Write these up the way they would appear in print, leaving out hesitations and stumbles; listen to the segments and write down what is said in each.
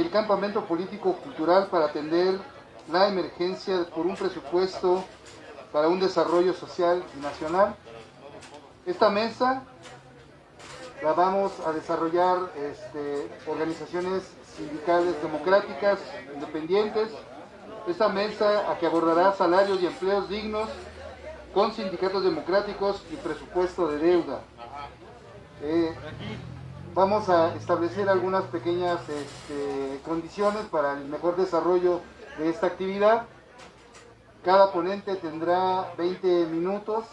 el campamento político-cultural para atender la emergencia por un presupuesto para un desarrollo social y nacional. Esta mesa la vamos a desarrollar organizaciones sindicales democráticas, independientes. Esta mesa a que abordará salarios y empleos dignos con sindicatos democráticos y presupuesto de deuda. Vamos a establecer algunas pequeñas condiciones para el mejor desarrollo de esta actividad. Cada ponente tendrá 20 minutos,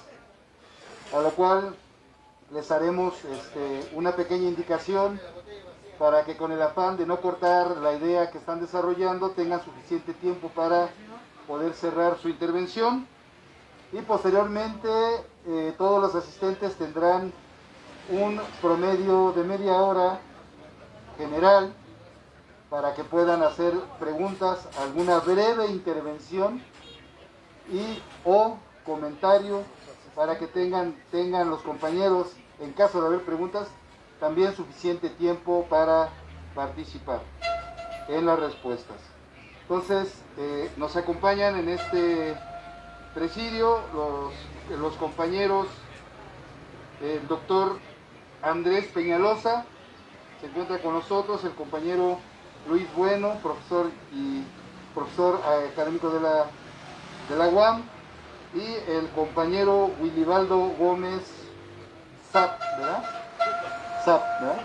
a lo cual les haremos una pequeña indicación para que, con el afán de no cortar la idea que están desarrollando, tengan suficiente tiempo para poder cerrar su intervención. Y posteriormente todos los asistentes tendrán un promedio de media hora general para que puedan hacer preguntas, alguna breve intervención y o comentario para que tengan los compañeros, en caso de haber preguntas, también suficiente tiempo para participar en las respuestas. Entonces, nos acompañan en este presidio los compañeros, el doctor Andrés Peñalosa, se encuentra con nosotros, el compañero Luis Bueno, profesor académico de la UAM, y el compañero Wilibaldo Gómez Zap, ¿verdad? Zap, ¿verdad?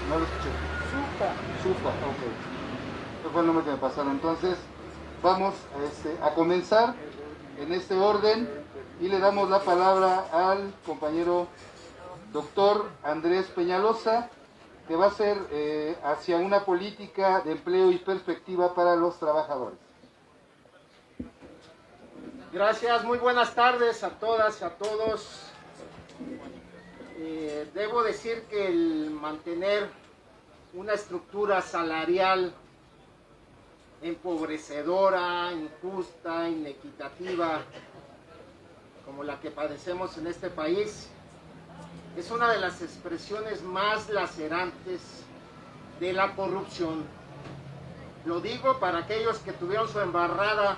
No lo escuché. Supa, ok. Ese fue el nombre que me pasaron. Entonces, vamos a comenzar en este orden y le damos la palabra al compañero doctor Andrés Peñalosa, que va a ser hacia una política de empleo y perspectiva para los trabajadores. Gracias, muy buenas tardes a todas y a todos. Debo decir que el mantener una estructura salarial empobrecedora, injusta, inequitativa, como la que padecemos en este país, es una de las expresiones más lacerantes de la corrupción. Lo digo para aquellos que tuvieron su embarrada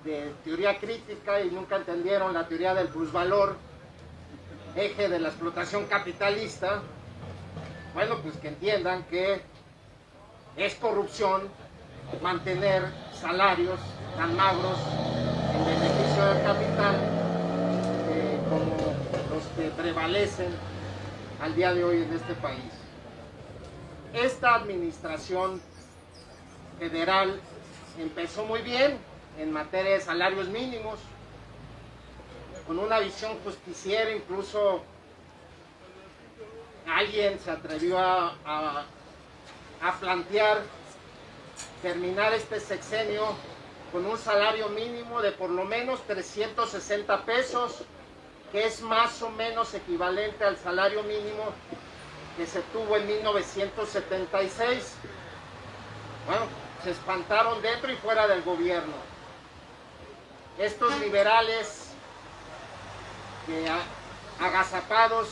de teoría crítica y nunca entendieron la teoría del plusvalor, eje de la explotación capitalista. Bueno, pues que entiendan que es corrupción mantener salarios tan magros en beneficio del capital como los que prevalecen al día de hoy en este país. Esta administración federal empezó muy bien en materia de salarios mínimos, con una visión justiciera. Incluso alguien se atrevió a plantear terminar este sexenio con un salario mínimo de por lo menos 360 pesos, que es más o menos equivalente al salario mínimo que se tuvo en 1976. Bueno, se espantaron dentro y fuera del gobierno. Estos liberales que agazapados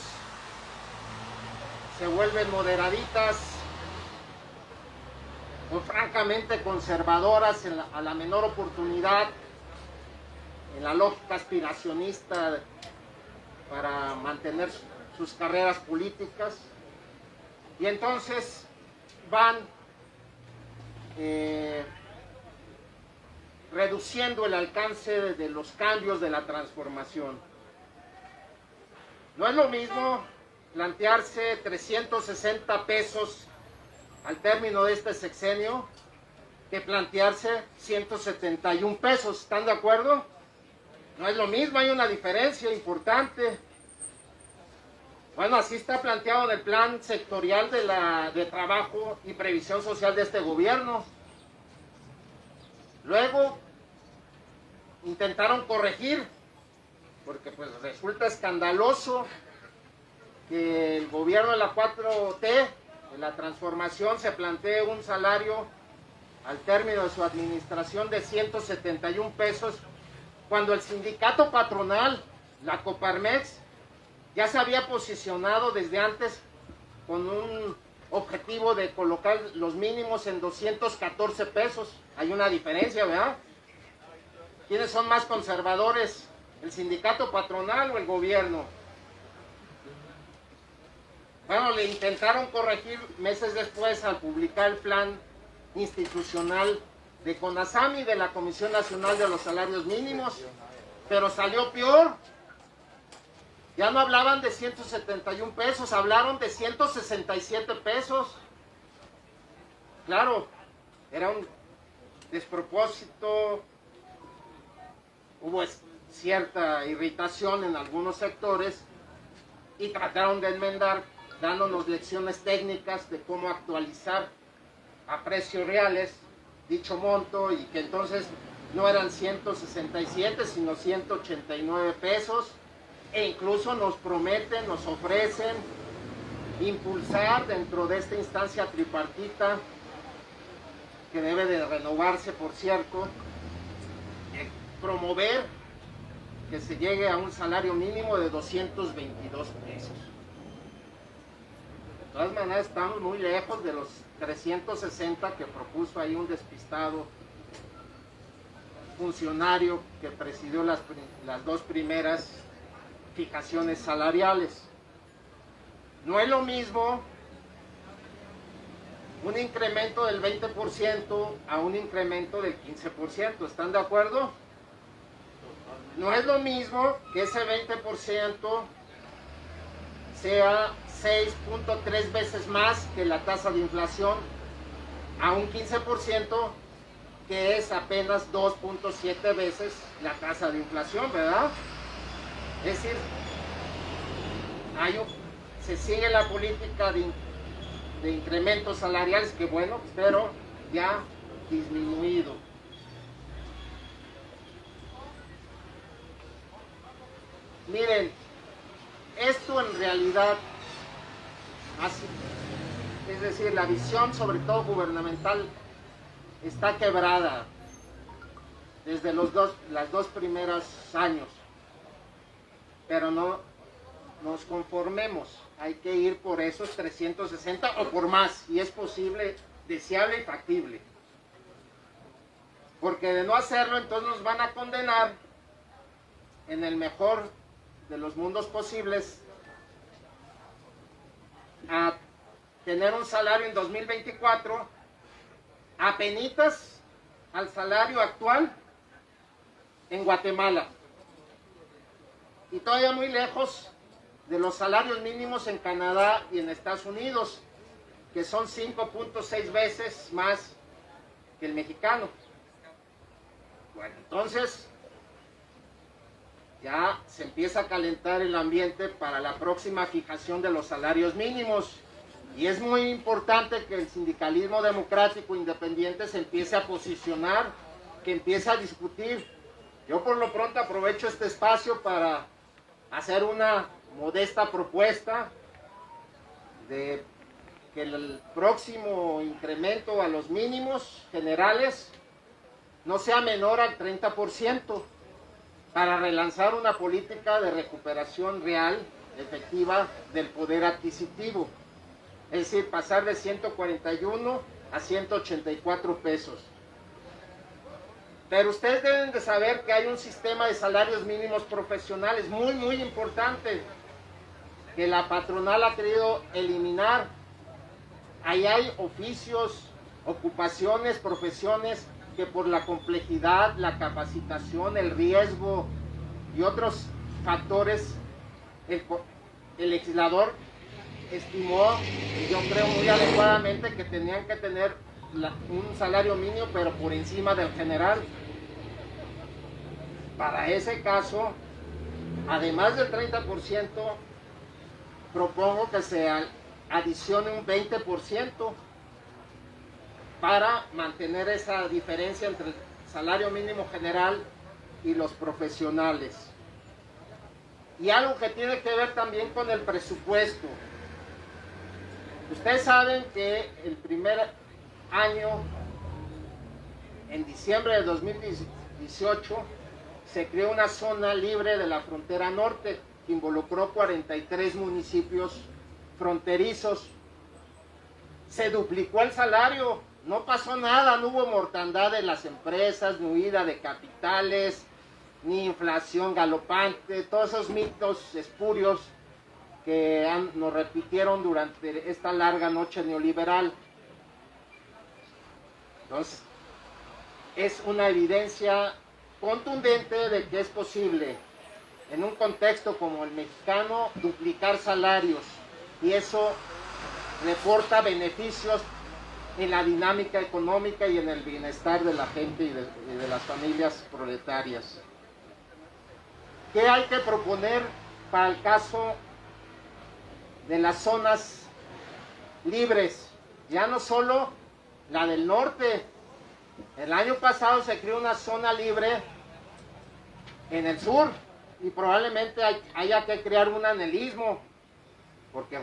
se vuelven moderaditas o francamente conservadoras a la menor oportunidad, en la lógica aspiracionista para mantener sus carreras políticas, y entonces van reduciendo el alcance de los cambios de la transformación. No es lo mismo plantearse 360 pesos al término de este sexenio que plantearse 171 pesos. ¿Están de acuerdo? No es lo mismo, hay una diferencia importante. Bueno, así está planteado en el plan sectorial de trabajo y previsión social de este gobierno. Luego intentaron corregir, porque pues resulta escandaloso que el gobierno de la 4T, de la transformación, se plantee un salario al término de su administración de 171 pesos, cuando el sindicato patronal, la Coparmex, ya se había posicionado desde antes con un objetivo de colocar los mínimos en 214 pesos. Hay una diferencia, ¿verdad? ¿Quiénes son más conservadores? ¿El sindicato patronal o el gobierno? Bueno, le intentaron corregir meses después al publicar el plan institucional de CONASAMI, de la Comisión Nacional de los Salarios Mínimos, pero salió peor. Ya no hablaban de 171 pesos, hablaron de 167 pesos. Claro, era un despropósito, hubo cierta irritación en algunos sectores y trataron de enmendar dándonos lecciones técnicas de cómo actualizar a precios reales dicho monto, y que entonces no eran 167 sino 189 pesos, e incluso nos prometen, nos ofrecen impulsar dentro de esta instancia tripartita, que debe de renovarse por cierto, promover que se llegue a un salario mínimo de 222 pesos. De todas maneras estamos muy lejos de los 360 que propuso ahí un despistado funcionario que presidió las dos primeras fijaciones salariales. No es lo mismo un incremento del 20% a un incremento del 15%, ¿están de acuerdo? No es lo mismo que ese 20% sea 6.3 veces más que la tasa de inflación, a un 15% que es apenas 2.7 veces la tasa de inflación, ¿verdad? Es decir, se sigue la política de incrementos salariales, que bueno, pero ya disminuido. Miren, esto en realidad, es decir, la visión sobre todo gubernamental está quebrada desde las dos primeros años, pero no nos conformemos, hay que ir por esos 360 o por más, y es posible, deseable y factible, porque de no hacerlo entonces nos van a condenar, en el mejor de los mundos posibles, a tener un salario en 2024 apenitas al salario actual en Guatemala, y todavía muy lejos de los salarios mínimos en Canadá y en Estados Unidos, que son 5.6 veces más que el mexicano. Bueno, entonces ya se empieza a calentar el ambiente para la próxima fijación de los salarios mínimos, y es muy importante que el sindicalismo democrático independiente se empiece a posicionar, que empiece a discutir. Yo por lo pronto aprovecho este espacio para hacer una modesta propuesta de que el próximo incremento a los mínimos generales no sea menor al 30%, para relanzar una política de recuperación real, efectiva, del poder adquisitivo. Es decir, pasar de 141 a 184 pesos. Pero ustedes deben de saber que hay un sistema de salarios mínimos profesionales muy, muy importante, que la patronal ha querido eliminar. Ahí hay oficios, ocupaciones, profesiones que por la complejidad, la capacitación, el riesgo y otros factores, el legislador estimó, y yo creo muy adecuadamente, que tenían que tener un salario mínimo, pero por encima del general. Para ese caso, además del 30%, propongo que se adicione un 20% para mantener esa diferencia entre el salario mínimo general y los profesionales. Y algo que tiene que ver también con el presupuesto. Ustedes saben que el primer año, en diciembre de 2018, se creó una zona libre de la frontera norte que involucró 43 municipios fronterizos se duplicó el salario, no pasó nada, no hubo mortandad de las empresas, ni huida de capitales, ni inflación galopante, todos esos mitos espurios que nos repitieron durante esta larga noche neoliberal. Entonces, es una evidencia contundente de que es posible, en un contexto como el mexicano, duplicar salarios, y eso reporta beneficios en la dinámica económica y en el bienestar de la gente y de las familias proletarias. ¿Qué hay que proponer para el caso de las zonas libres? Ya no solo la del norte. El año pasado se creó una zona libre en el sur y probablemente haya que crear una en el istmo, porque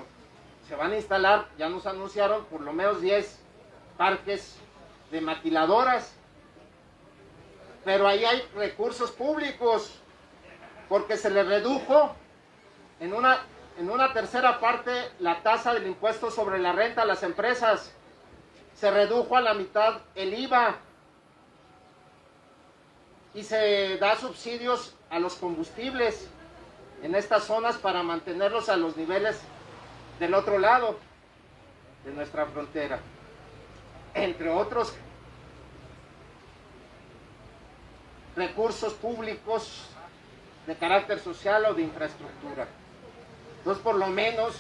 se van a instalar, ya nos anunciaron, por lo menos 10 parques de maquiladoras. Pero ahí hay recursos públicos, porque se le redujo en una tercera parte la tasa del impuesto sobre la renta a las empresas. Se redujo a la mitad el IVA y se da subsidios a los combustibles en estas zonas para mantenerlos a los niveles del otro lado de nuestra frontera, entre otros recursos públicos de carácter social o de infraestructura. Entonces, por lo menos,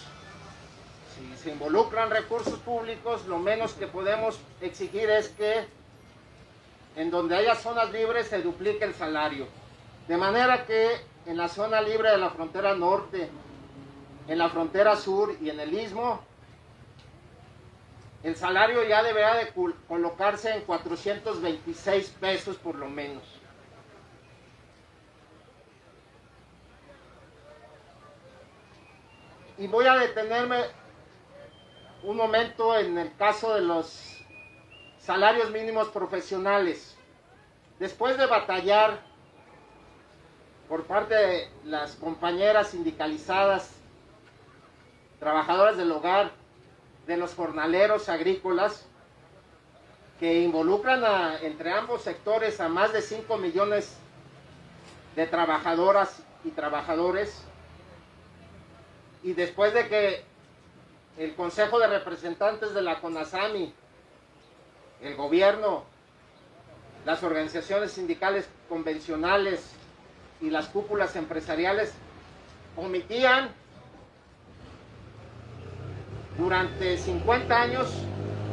si se involucran recursos públicos, lo menos que podemos exigir es que en donde haya zonas libres se duplique el salario. De manera que en la zona libre de la frontera norte, en la frontera sur y en el istmo, el salario ya deberá de colocarse en 426 pesos por lo menos. Y voy a detenerme un momento en el caso de los salarios mínimos profesionales. Después de batallar por parte de las compañeras sindicalizadas, trabajadoras del hogar, de los jornaleros agrícolas, que involucran entre ambos sectores a más de 5 millones de trabajadoras y trabajadores, y después de que el Consejo de Representantes de la CONASAMI, el gobierno, las organizaciones sindicales convencionales y las cúpulas empresariales omitían durante 50 años,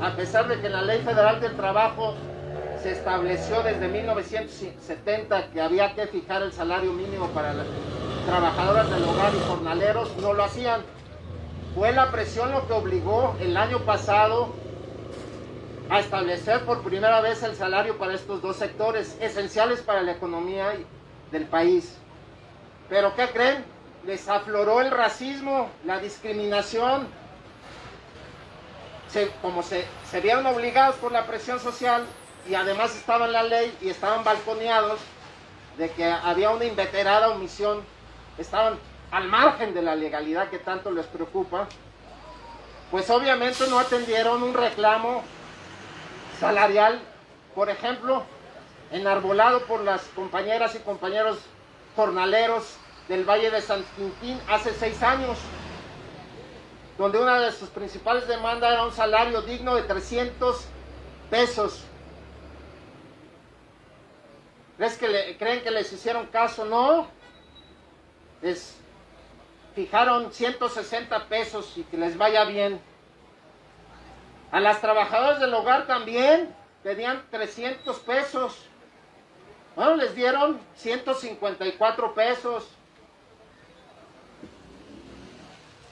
a pesar de que en la Ley Federal del Trabajo se estableció desde 1970 que había que fijar el salario mínimo para las trabajadoras del hogar y jornaleros, no lo hacían. Fue la presión lo que obligó el año pasado a establecer por primera vez el salario para estos dos sectores esenciales para la economía del país. Pero ¿qué creen? Les afloró el racismo, la discriminación. Como se vieron obligados por la presión social y además estaba en la ley y estaban balconeados de que había una inveterada omisión, estaban al margen de la legalidad que tanto les preocupa, pues obviamente no atendieron un reclamo salarial, por ejemplo, enarbolado por las compañeras y compañeros jornaleros del Valle de San Quintín hace 6 años, donde una de sus principales demandas era un salario digno de 300 pesos. ¿Creen que les hicieron caso? No. Les fijaron 160 pesos y que les vaya bien. A las trabajadoras del hogar también pedían 300 pesos. Bueno, les dieron 154 pesos.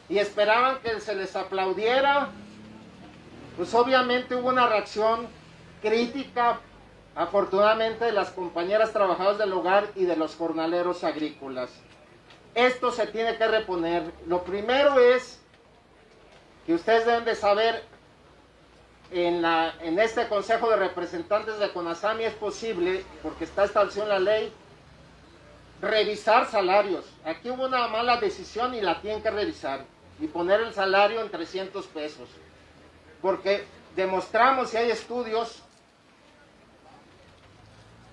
Y esperaban que se les aplaudiera. Pues obviamente hubo una reacción crítica, afortunadamente, de las compañeras trabajadoras del hogar y de los jornaleros agrícolas. Esto se tiene que reponer. Lo primero es que ustedes deben de saber, en este Consejo de Representantes de CONASAMI es posible, porque está establecido en la ley, revisar salarios. Aquí hubo una mala decisión y la tienen que revisar y poner el salario en 300 pesos. porque demostramos y hay estudios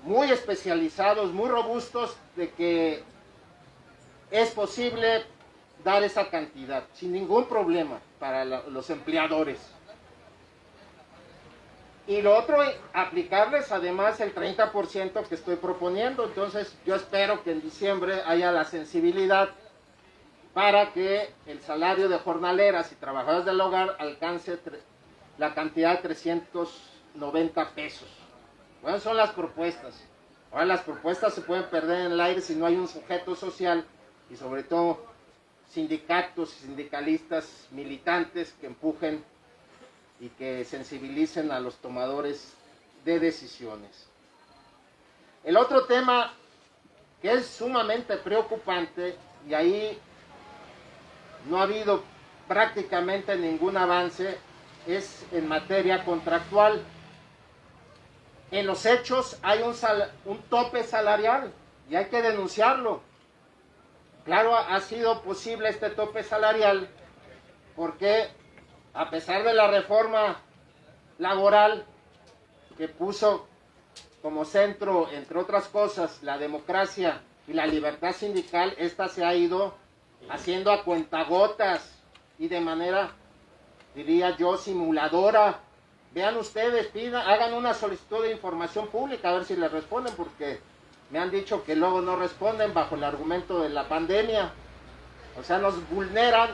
muy especializados, muy robustos, de que es posible dar esa cantidad sin ningún problema para los empleadores. Y lo otro, aplicarles además el 30% que estoy proponiendo. Entonces yo espero que en diciembre haya la sensibilidad para que el salario de jornaleras y trabajadoras del hogar alcance la cantidad de 390 pesos. Bueno, son las propuestas. Ahora las propuestas se pueden perder en el aire si no hay un sujeto social y sobre todo sindicatos y sindicalistas militantes que empujen y que sensibilicen a los tomadores de decisiones. El otro tema que es sumamente preocupante, y ahí no ha habido prácticamente ningún avance, es en materia contractual. En los hechos hay un tope salarial y hay que denunciarlo. Claro, ha sido posible este tope salarial porque a pesar de la reforma laboral que puso como centro, entre otras cosas, la democracia y la libertad sindical, esta se ha ido haciendo a cuentagotas y de manera, diría yo, simuladora. Vean ustedes, hagan una solicitud de información pública a ver si les responden, porque me han dicho que luego no responden bajo el argumento de la pandemia. O sea, nos vulneran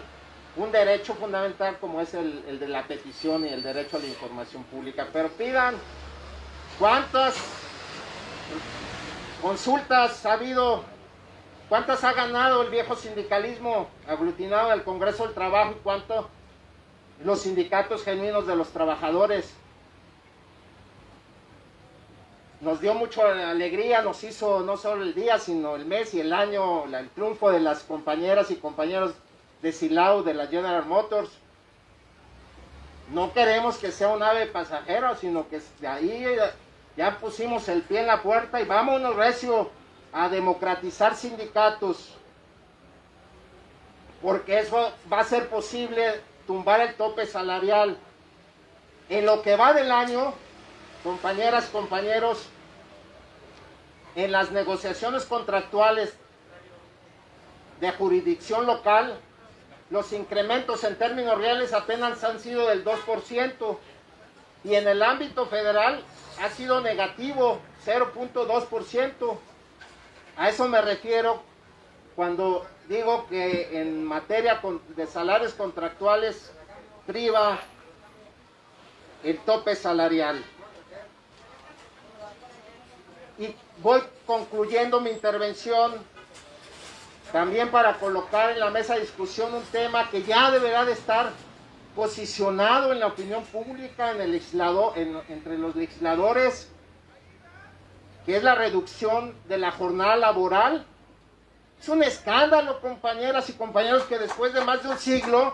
un derecho fundamental como es el de la petición y el derecho a la información pública. Pero pidan cuántas consultas ha habido, cuántas ha ganado el viejo sindicalismo aglutinado en el Congreso del Trabajo y cuánto los sindicatos genuinos de los trabajadores. Nos dio mucha alegría, nos hizo no solo el día, sino el mes y el año, el triunfo de las compañeras y compañeros de Silao, de la General Motors. No queremos que sea un ave pasajero, sino que de ahí ya pusimos el pie en la puerta y vámonos recio a democratizar sindicatos, porque eso va a ser posible tumbar el tope salarial. En lo que va del año, compañeras, compañeros, en las negociaciones contractuales de jurisdicción local, los incrementos en términos reales apenas han sido del 2%, y en el ámbito federal ha sido negativo, 0.2%. A eso me refiero cuando digo que en materia de salarios contractuales priva el tope salarial. Y voy concluyendo mi intervención también para colocar en la mesa de discusión un tema que ya deberá de estar posicionado en la opinión pública, entre los legisladores, que es la reducción de la jornada laboral. Es un escándalo, compañeras y compañeros, que después de más de un siglo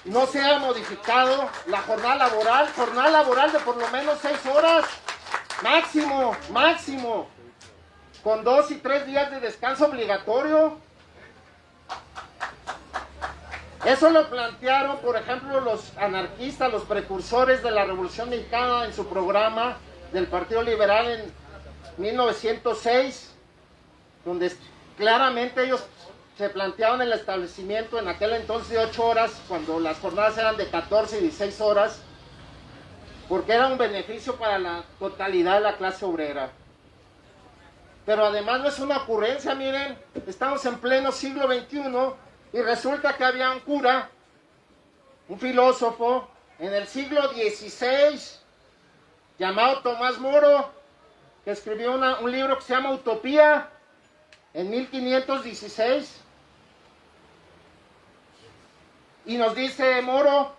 no se ha modificado la jornada laboral de por lo menos 6 horas, máximo, con 2 y 3 días de descanso obligatorio. Eso lo plantearon, por ejemplo, los anarquistas, los precursores de la Revolución Mexicana en su programa del Partido Liberal en 1906, donde claramente ellos se planteaban el establecimiento en aquel entonces de 8 horas, cuando las jornadas eran de 14 y 16 horas, porque era un beneficio para la totalidad de la clase obrera. Pero además no es una ocurrencia, miren, estamos en pleno siglo XXI y resulta que había un cura, un filósofo, en el siglo XVI, llamado Tomás Moro, que escribió un libro que se llama Utopía, en 1516, y nos dice Moro,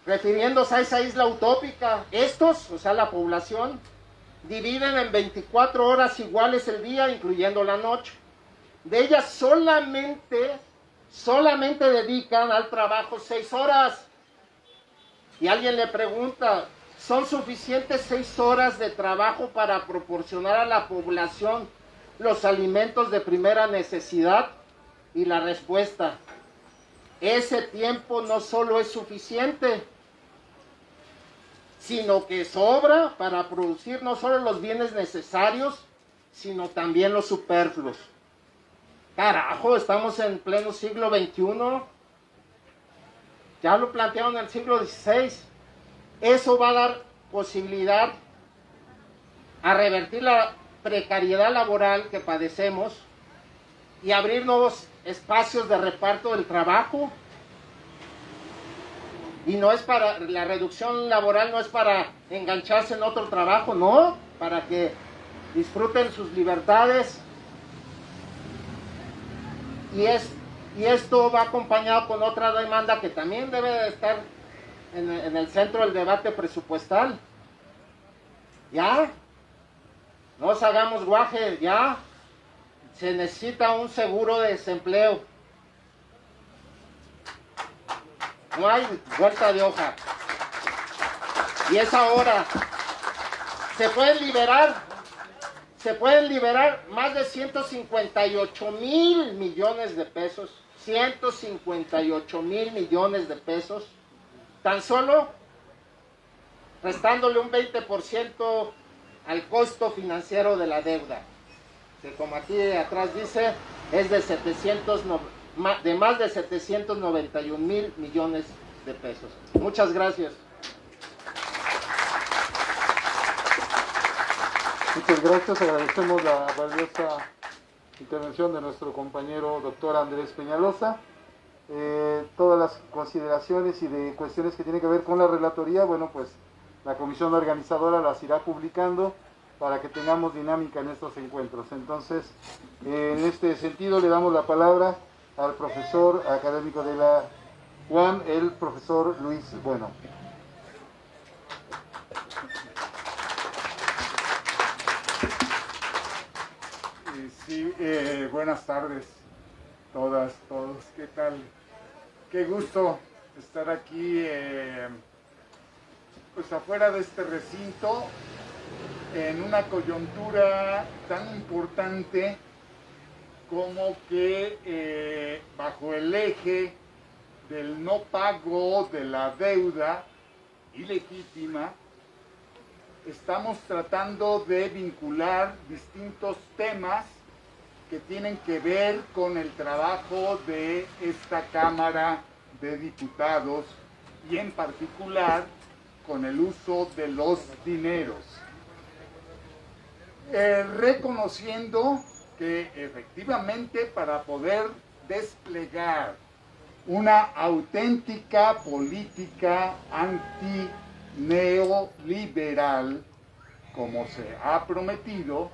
refiriéndose a esa isla utópica, estos, o sea la población, dividen en 24 horas iguales el día, incluyendo la noche. De ellas solamente dedican al trabajo 6 horas. Y alguien le pregunta, ¿son suficientes 6 horas de trabajo para proporcionar a la población los alimentos de primera necesidad? Y la respuesta ese tiempo no solo es suficiente, sino que sobra para producir no solo los bienes necesarios, sino también los superfluos. Carajo, estamos en pleno siglo XXI, ya lo plantearon en el siglo XVI. Eso va a dar posibilidad a revertir la precariedad laboral que padecemos y abrir nuevos espacios de reparto del trabajo. Y no es para, la reducción laboral no es para engancharse en otro trabajo, no, para que disfruten sus libertades. Y esto va acompañado con otra demanda que también debe de estar en el centro del debate presupuestal. Ya, no nos hagamos guajes, ya, se necesita un seguro de desempleo. No hay vuelta de hoja. Y es ahora. Se pueden liberar más de 158 mil millones de pesos. 158 mil millones de pesos. Tan solo restándole un 20% al costo financiero de la deuda. Que como aquí atrás dice, es de más de 791 mil millones de pesos. Muchas gracias. Muchas gracias, agradecemos la valiosa intervención de nuestro compañero doctor Andrés Peñalosa. Todas las consideraciones y de cuestiones que tienen que ver con la relatoría, bueno, pues la comisión organizadora las irá publicando para que tengamos dinámica en estos encuentros. Entonces, en este sentido le damos la palabra al profesor académico de la UAM, el profesor Luis Bueno. Sí, buenas tardes todas, todos, ¿qué tal? Qué gusto estar aquí, pues afuera de este recinto, en una coyuntura tan importante como que bajo el eje del no pago de la deuda ilegítima, estamos tratando de vincular distintos temas que tienen que ver con el trabajo de esta Cámara de Diputados y en particular con el uso de los dineros. Reconociendo que efectivamente para poder desplegar una auténtica política antineoliberal, como se ha prometido,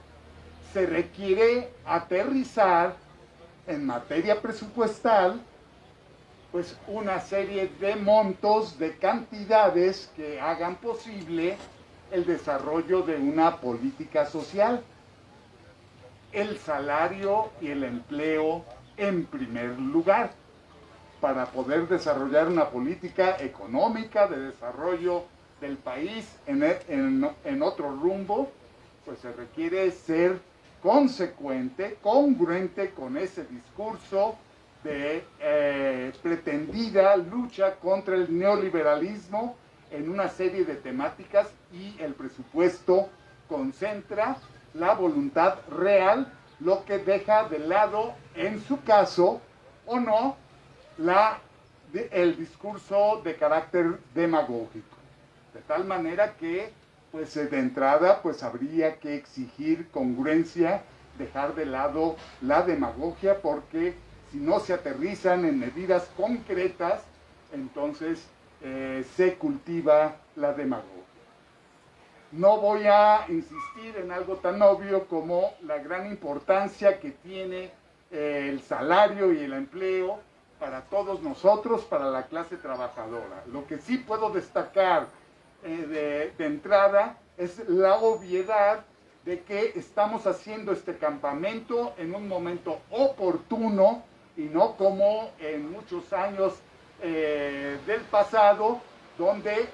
se requiere aterrizar en materia presupuestal pues una serie de montos, de cantidades que hagan posible el desarrollo de una política social. El salario y el empleo en primer lugar, para poder desarrollar una política económica de desarrollo del país en otro rumbo, pues se requiere ser consecuente, congruente con ese discurso de pretendida lucha contra el neoliberalismo en una serie de temáticas, y el presupuesto concentra la voluntad real, lo que deja de lado, en su caso o no, el discurso de carácter demagógico. De tal manera que, pues de entrada, pues habría que exigir congruencia, dejar de lado la demagogia, porque si no se aterrizan en medidas concretas, entonces se cultiva la demagogia. No voy a insistir en algo tan obvio como la gran importancia que tiene el salario y el empleo para todos nosotros, para la clase trabajadora. Lo que sí puedo destacar de entrada es la obviedad de que estamos haciendo este campamento en un momento oportuno y no como en muchos años del pasado, donde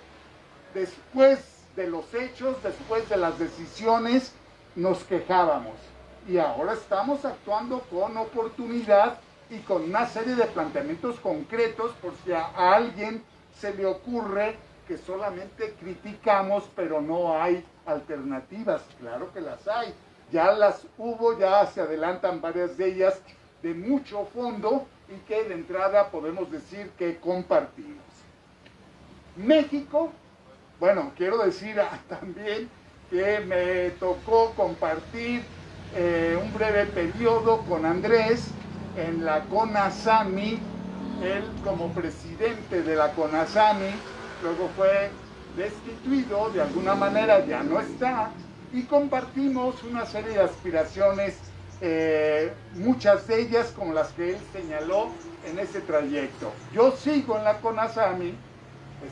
después de los hechos, después de las decisiones, nos quejábamos. Y ahora estamos actuando con oportunidad y con una serie de planteamientos concretos por si a alguien se le ocurre que solamente criticamos, pero no hay alternativas. Claro que las hay. Ya las hubo, ya se adelantan varias de ellas de mucho fondo y que de entrada podemos decir que compartimos. México, bueno, quiero decir también que me tocó compartir un breve periodo con Andrés en la CONASAMI, él como presidente de la CONASAMI, luego fue destituido, de alguna manera ya no está, y compartimos una serie de aspiraciones, muchas de ellas como las que él señaló en ese trayecto. Yo sigo en la CONASAMI,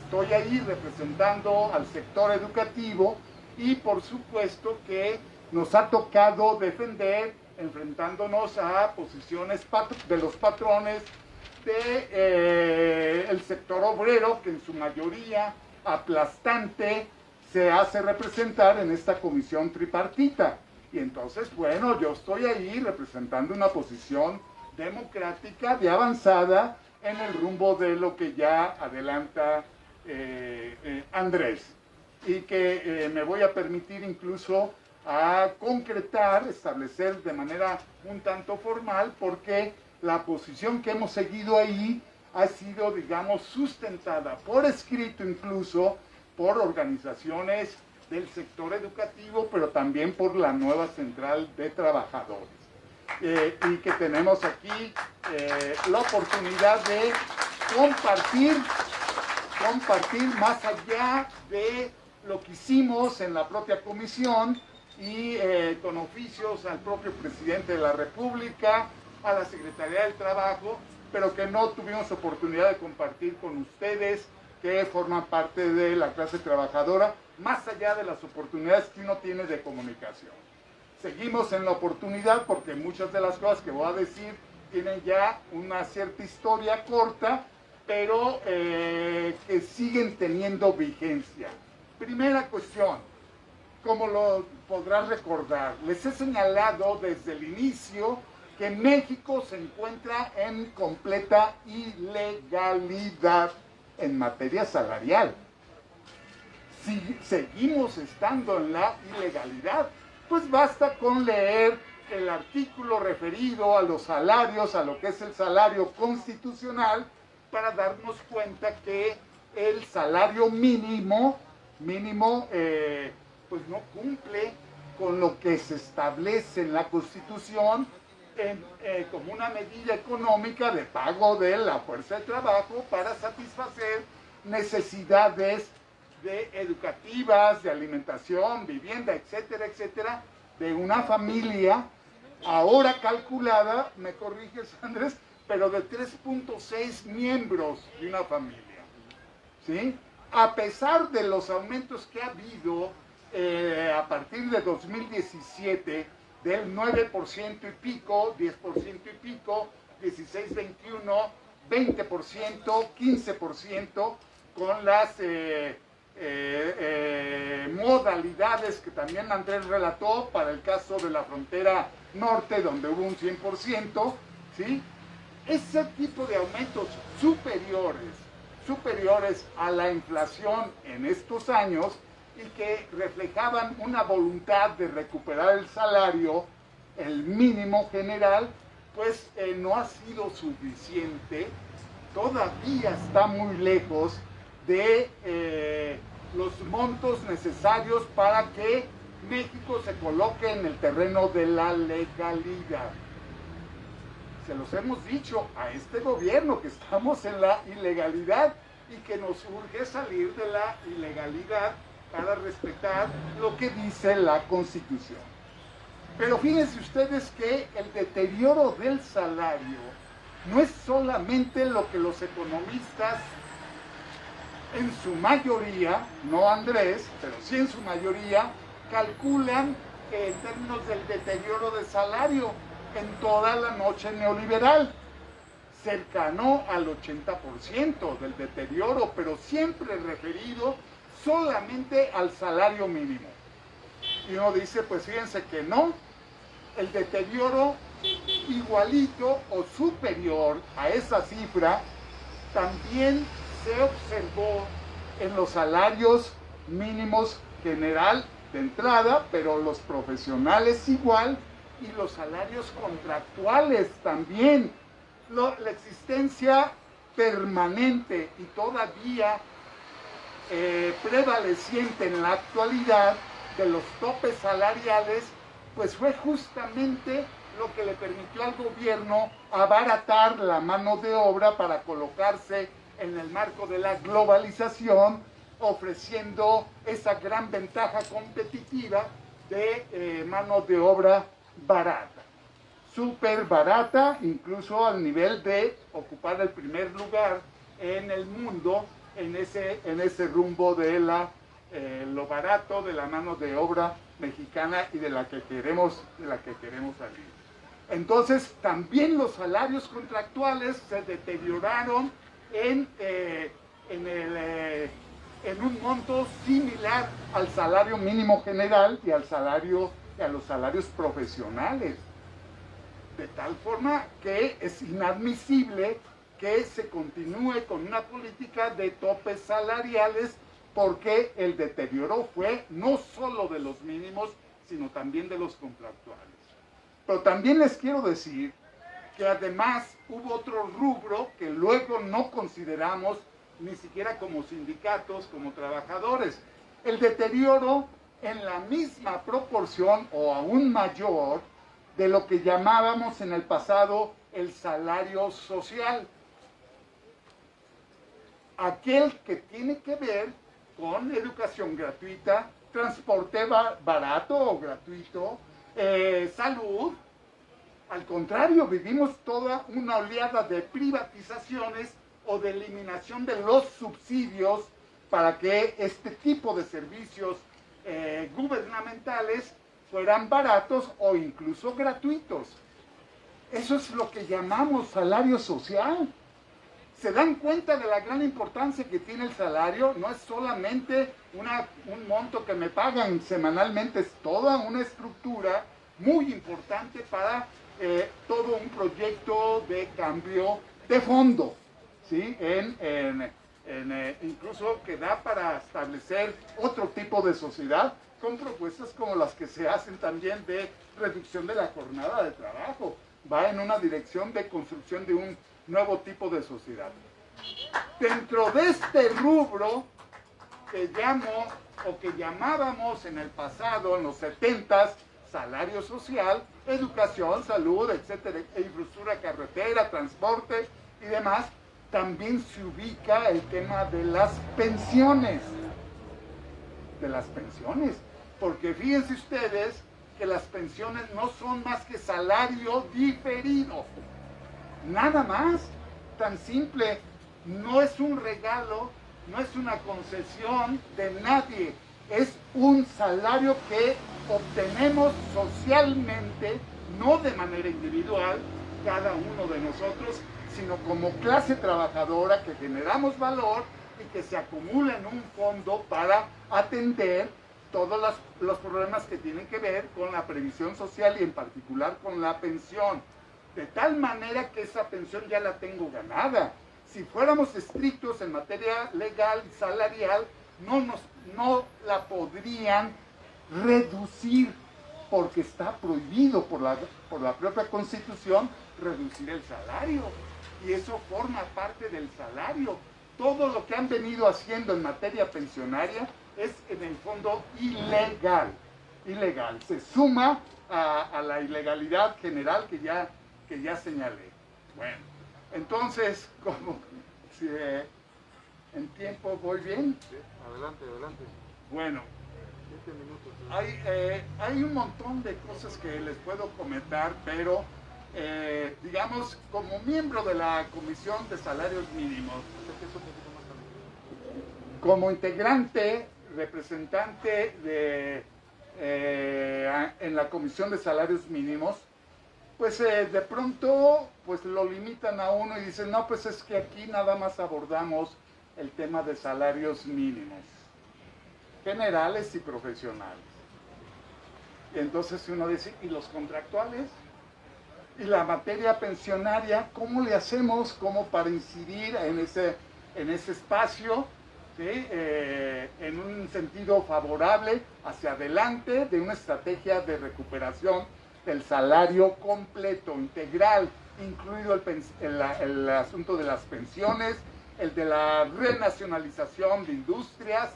estoy ahí representando al sector educativo y por supuesto que nos ha tocado defender, enfrentándonos a posiciones de los patrones del sector obrero, que en su mayoría aplastante se hace representar en esta comisión tripartita. Y entonces, bueno, yo estoy ahí representando una posición democrática de avanzada en el rumbo de lo que ya adelanta Andrés. Y que me voy a permitir incluso a concretar, establecer de manera un tanto formal, porque la posición que hemos seguido ahí ha sido, digamos, sustentada por escrito incluso por organizaciones del sector educativo, pero también por la nueva Central de Trabajadores. Y que tenemos aquí la oportunidad de compartir más allá de lo que hicimos en la propia comisión y con oficios al propio presidente de la República, a la Secretaría del Trabajo, pero que no tuvimos oportunidad de compartir con ustedes que forman parte de la clase trabajadora, más allá de las oportunidades que uno tiene de comunicación. Seguimos en la oportunidad porque muchas de las cosas que voy a decir tienen ya una cierta historia corta, pero que siguen teniendo vigencia. Primera cuestión, como lo podrás recordar, les he señalado desde el inicio que México se encuentra en completa ilegalidad en materia salarial. Si seguimos estando en la ilegalidad, pues basta con leer el artículo referido a los salarios, a lo que es el salario constitucional, para darnos cuenta que el salario mínimo pues no cumple con lo que se establece en la Constitución como una medida económica de pago de la fuerza de trabajo para satisfacer necesidades educativas, de alimentación, vivienda, etcétera, etcétera, de una familia ahora calculada, me corriges Andrés, pero de 3.6 miembros de una familia, ¿sí? A pesar de los aumentos que ha habido a partir de 2017, del 9% y pico, 10% y pico, 16, 21, 20%, 15%, con las modalidades que también Andrés relató para el caso de la frontera norte, donde hubo un 100%, ¿sí? Ese tipo de aumentos superiores a la inflación en estos años y que reflejaban una voluntad de recuperar el salario, el mínimo general, pues no ha sido suficiente, todavía está muy lejos de los montos necesarios para que México se coloque en el terreno de la legalidad. Se los hemos dicho a este gobierno que estamos en la ilegalidad y que nos urge salir de la ilegalidad para respetar lo que dice la Constitución. Pero fíjense ustedes que el deterioro del salario no es solamente lo que los economistas, en su mayoría, no Andrés, pero sí en su mayoría, calculan que en términos del deterioro del salario en toda la noche neoliberal, cercano al 80% del deterioro, pero siempre referido solamente al salario mínimo. Y uno dice, pues fíjense que no, el deterioro igualito o superior a esa cifra también se observó en los salarios mínimos general de entrada, pero los profesionales igual, y los salarios contractuales también. La existencia permanente y todavía prevaleciente en la actualidad de los topes salariales, pues fue justamente lo que le permitió al gobierno abaratar la mano de obra para colocarse en el marco de la globalización, ofreciendo esa gran ventaja competitiva de mano de obra barata, súper barata, incluso al nivel de ocupar el primer lugar en el mundo en ese rumbo de lo barato de la mano de obra mexicana y de la que queremos salir. Entonces, también los salarios contractuales se deterioraron en un monto similar al salario mínimo general y a los salarios profesionales. De tal forma que es inadmisible que se continúe con una política de topes salariales, porque el deterioro fue no solo de los mínimos, sino también de los contractuales. Pero también les quiero decir que además hubo otro rubro que luego no consideramos ni siquiera como sindicatos, como trabajadores. El deterioro en la misma proporción o aún mayor de lo que llamábamos en el pasado el salario social. Aquel que tiene que ver con educación gratuita, transporte barato o gratuito, salud. Al contrario, vivimos toda una oleada de privatizaciones o de eliminación de los subsidios para que este tipo de servicios gubernamentales fueran baratos o incluso gratuitos. Eso es lo que llamamos salario social. ¿Se dan cuenta de la gran importancia que tiene el salario? No es solamente un monto que me pagan semanalmente, es toda una estructura muy importante para todo un proyecto de cambio de fondo, ¿sí? Incluso que da para establecer otro tipo de sociedad con propuestas como las que se hacen también de reducción de la jornada de trabajo. Va en una dirección de construcción de un nuevo tipo de sociedad. Dentro de este rubro que llamábamos en el pasado, en los 70s, salario social, educación, salud, etcétera, infraestructura, carretera, transporte y demás, también se ubica el tema de las pensiones. Porque fíjense ustedes que las pensiones no son más que salario diferido. Nada más, tan simple. No es un regalo, no es una concesión de nadie. Es un salario que obtenemos socialmente, no de manera individual, cada uno de nosotros, sino como clase trabajadora que generamos valor y que se acumula en un fondo para atender todos los problemas que tienen que ver con la previsión social y en particular con la pensión. De tal manera que esa pensión ya la tengo ganada. Si fuéramos estrictos en materia legal y salarial, no la podrían reducir, porque está prohibido por la propia Constitución reducir el salario. Y eso forma parte del salario. Todo lo que han venido haciendo en materia pensionaria es en el fondo ilegal. Se suma a la ilegalidad general que ya señalé. Bueno, entonces, como si en tiempo voy bien. Sí, adelante. Bueno, 7 minutos. hay un montón de cosas que les puedo comentar, pero digamos, como miembro de la Comisión de Salarios Mínimos, como integrante, representante en la Comisión de Salarios Mínimos, pues de pronto pues lo limitan a uno y dicen, no, pues es que aquí nada más abordamos el tema de salarios mínimos, generales y profesionales. Y entonces uno dice, ¿y los contractuales? Y la materia pensionaria, ¿cómo le hacemos como para incidir en ese espacio, ¿sí? En un sentido favorable hacia adelante de una estrategia de recuperación del salario completo, integral, incluido el asunto de las pensiones, el de la renacionalización de industrias,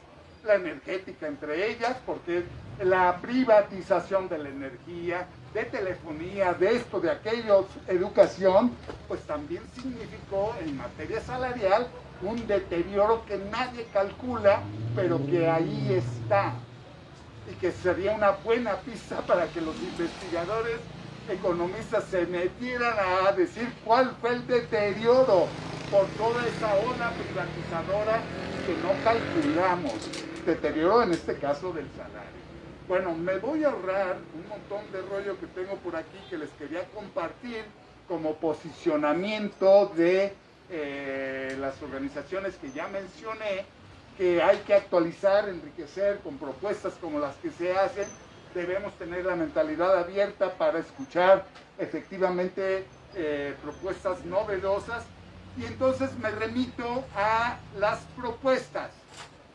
la energética entre ellas, porque la privatización de la energía, de telefonía, de esto, de aquello, educación, pues también significó en materia salarial un deterioro que nadie calcula, pero que ahí está, y que sería una buena pista para que los investigadores economistas se metieran a decir cuál fue el deterioro por toda esa ola privatizadora que no calculamos, deterioro en este caso del salario. Bueno, me voy a ahorrar un montón de rollo que tengo por aquí que les quería compartir como posicionamiento de las organizaciones que ya mencioné, que hay que actualizar, enriquecer con propuestas como las que se hacen. Debemos tener la mentalidad abierta para escuchar efectivamente propuestas novedosas, y entonces me remito a las propuestas,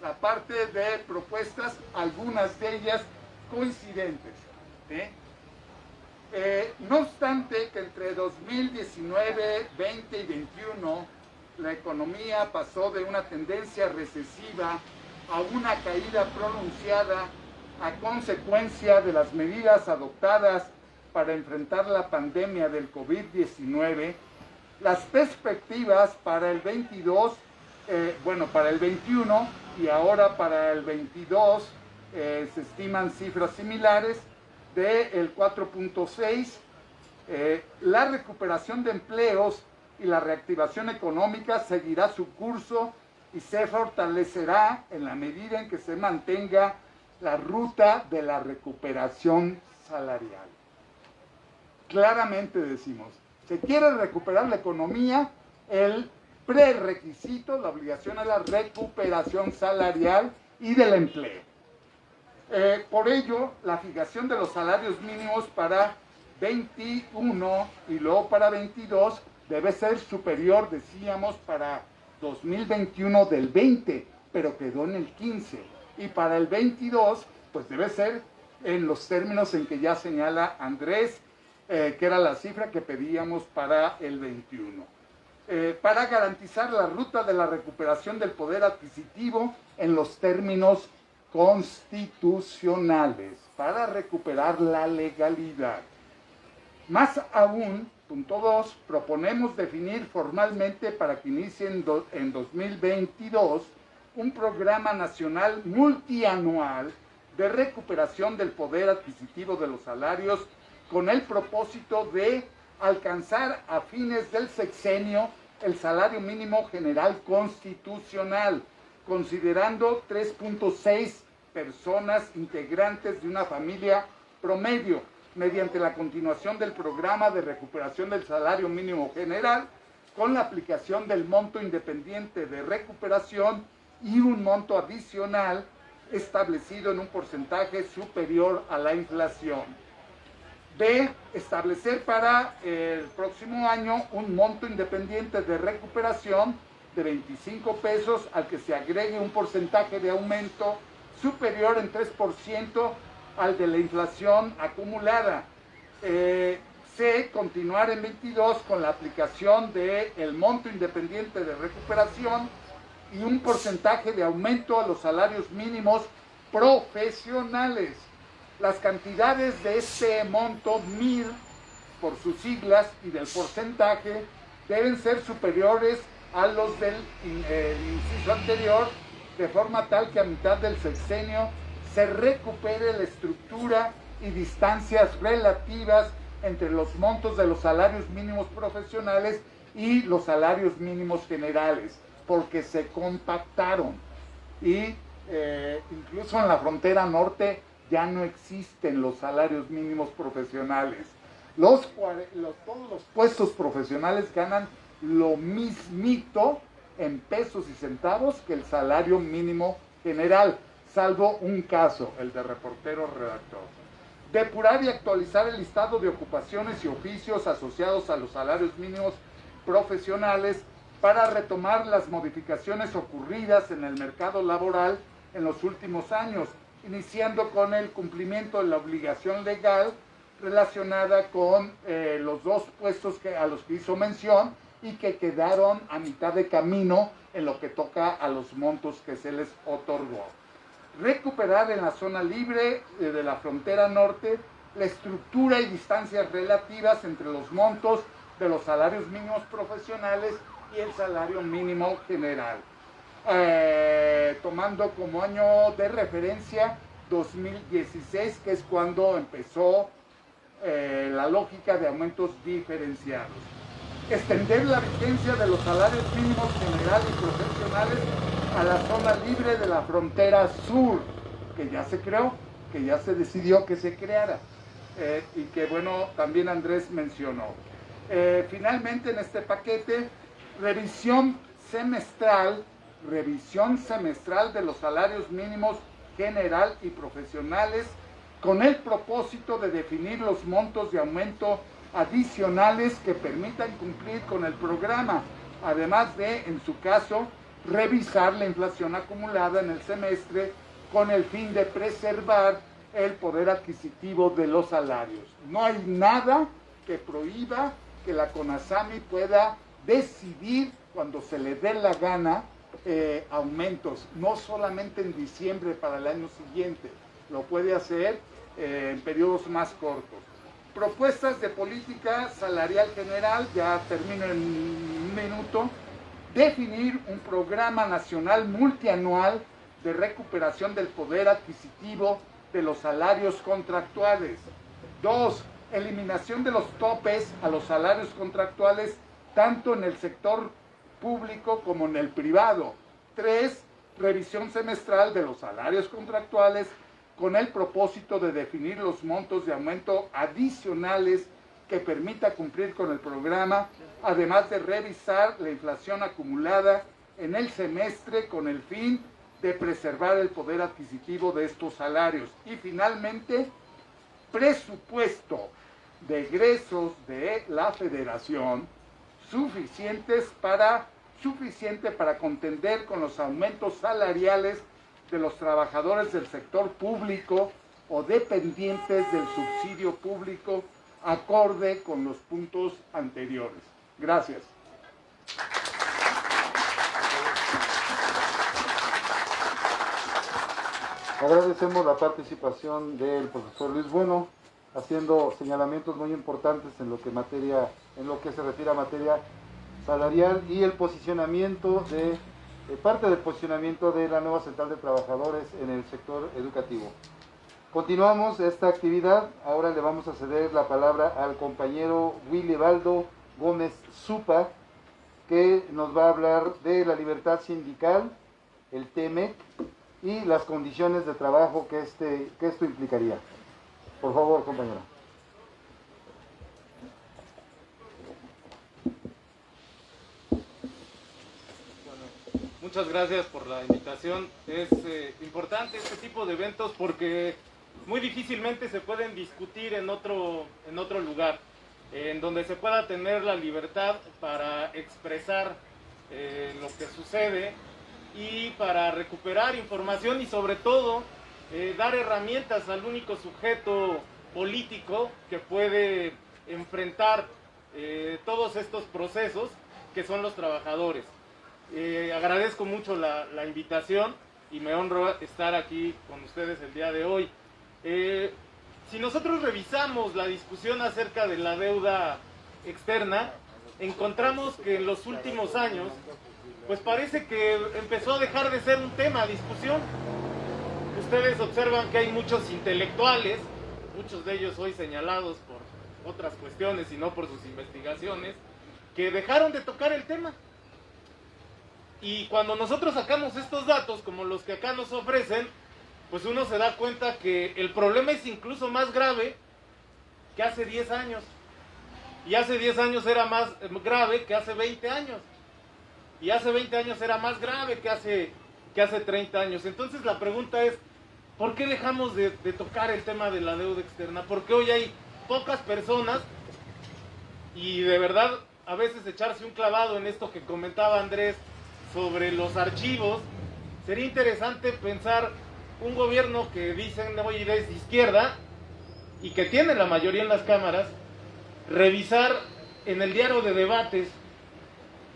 la parte de propuestas, algunas de ellas coincidentes, ¿sí? No obstante que entre 2019, 20 y 21 la economía pasó de una tendencia recesiva a una caída pronunciada a consecuencia de las medidas adoptadas para enfrentar la pandemia del COVID-19, las perspectivas para el 22, para el 21 y ahora para el 22 se estiman cifras similares del 4.6. La recuperación de empleos y la reactivación económica seguirá su curso y se fortalecerá en la medida en que se mantenga la ruta de la recuperación salarial. Claramente decimos, se quiere recuperar la economía, el prerequisito, la obligación es la recuperación salarial y del empleo. Por ello, la fijación de los salarios mínimos para 21 y luego para 22 debe ser superior, decíamos, para 2021 del 20, pero quedó en el 15. Y para el 22, pues debe ser en los términos en que ya señala Andrés, que era la cifra que pedíamos para el 21. Para garantizar la ruta de la recuperación del poder adquisitivo en los términos constitucionales, para recuperar la legalidad. Más aún, punto 2, proponemos definir formalmente para que inicie en 2022 un programa nacional multianual de recuperación del poder adquisitivo de los salarios con el propósito de alcanzar a fines del sexenio el salario mínimo general constitucional, considerando 3.6 personas integrantes de una familia promedio, mediante la continuación del programa de recuperación del salario mínimo general, con la aplicación del monto independiente de recuperación y un monto adicional establecido en un porcentaje superior a la inflación. B. Establecer para el próximo año un monto independiente de recuperación de 25 pesos al que se agregue un porcentaje de aumento superior en 3% al de la inflación acumulada. C. Continuar en 22 con la aplicación del monto independiente de recuperación y un porcentaje de aumento a los salarios mínimos profesionales. Las cantidades de este monto, MIR, por sus siglas, y del porcentaje, deben ser superiores a los del inciso anterior, de forma tal que a mitad del sexenio se recupere la estructura y distancias relativas entre los montos de los salarios mínimos profesionales y los salarios mínimos generales, porque se compactaron y incluso en la frontera norte ya no existen los salarios mínimos profesionales. Todos los puestos profesionales ganan lo mismito en pesos y centavos que el salario mínimo general, salvo un caso, el de reportero redactor. Depurar y actualizar el listado de ocupaciones y oficios asociados a los salarios mínimos profesionales para retomar las modificaciones ocurridas en el mercado laboral en los últimos años, iniciando con el cumplimiento de la obligación legal relacionada con los dos puestos a los que hizo mención y que quedaron a mitad de camino en lo que toca a los montos que se les otorgó. Recuperar en la zona libre de la frontera norte la estructura y distancias relativas entre los montos de los salarios mínimos profesionales y el salario mínimo general, tomando como año de referencia 2016, que es cuando empezó la lógica de aumentos diferenciados. Extender la vigencia de los salarios mínimos generales y profesionales a la zona libre de la frontera sur, que ya se creó, que ya se decidió que se creara, y que bueno, también Andrés mencionó. Finalmente en este paquete, revisión semestral de los salarios mínimos general y profesionales, con el propósito de definir los montos de aumento adicionales que permitan cumplir con el programa, además de, en su caso, revisar la inflación acumulada en el semestre con el fin de preservar el poder adquisitivo de los salarios. No hay nada que prohíba que la CONASAMI pueda decidir cuando se le dé la gana aumentos, no solamente en diciembre para el año siguiente, lo puede hacer en periodos más cortos. Propuestas de política salarial general, ya termino en un minuto. Definir un programa nacional multianual de recuperación del poder adquisitivo de los salarios contractuales. 2. Eliminación de los topes a los salarios contractuales tanto en el sector público como en el privado. 3. Revisión semestral de los salarios contractuales con el propósito de definir los montos de aumento adicionales que permita cumplir con el programa, además de revisar la inflación acumulada en el semestre con el fin de preservar el poder adquisitivo de estos salarios. Y finalmente, presupuesto de egresos de la Federación suficiente para contender con los aumentos salariales de los trabajadores del sector público o dependientes del subsidio público, acorde con los puntos anteriores. Gracias. Agradecemos la participación del profesor Luis Bueno, haciendo señalamientos muy importantes en lo que se refiere a materia salarial y el posicionamiento parte del posicionamiento de la nueva Central de Trabajadores en el sector educativo. Continuamos esta actividad. Ahora le vamos a ceder la palabra al compañero Wilibaldo Gómez Zupa, que nos va a hablar de la libertad sindical, el TEMEC y las condiciones de trabajo que esto implicaría. Por favor, compañero. Muchas gracias por la invitación. Es importante este tipo de eventos porque muy difícilmente se pueden discutir en otro lugar, en donde se pueda tener la libertad para expresar lo que sucede y para recuperar información y sobre todo dar herramientas al único sujeto político que puede enfrentar todos estos procesos, que son los trabajadores. Agradezco mucho la invitación y me honro estar aquí con ustedes el día de hoy. Si nosotros revisamos la discusión acerca de la deuda externa, encontramos que en los últimos años, pues parece que empezó a dejar de ser un tema de discusión. Ustedes observan que hay muchos intelectuales, muchos de ellos hoy señalados por otras cuestiones y no por sus investigaciones, que dejaron de tocar el tema. Y cuando nosotros sacamos estos datos, como los que acá nos ofrecen, pues uno se da cuenta que el problema es incluso más grave que hace 10 años. Y hace 10 años era más grave que hace 20 años. Y hace 20 años era más grave que hace 30 años. Entonces la pregunta es, ¿por qué dejamos de tocar el tema de la deuda externa? Porque hoy hay pocas personas, y de verdad a veces echarse un clavado en esto que comentaba Andrés sobre los archivos, sería interesante pensar un gobierno que dicen hoy es de izquierda y que tiene la mayoría en las cámaras, revisar en el diario de debates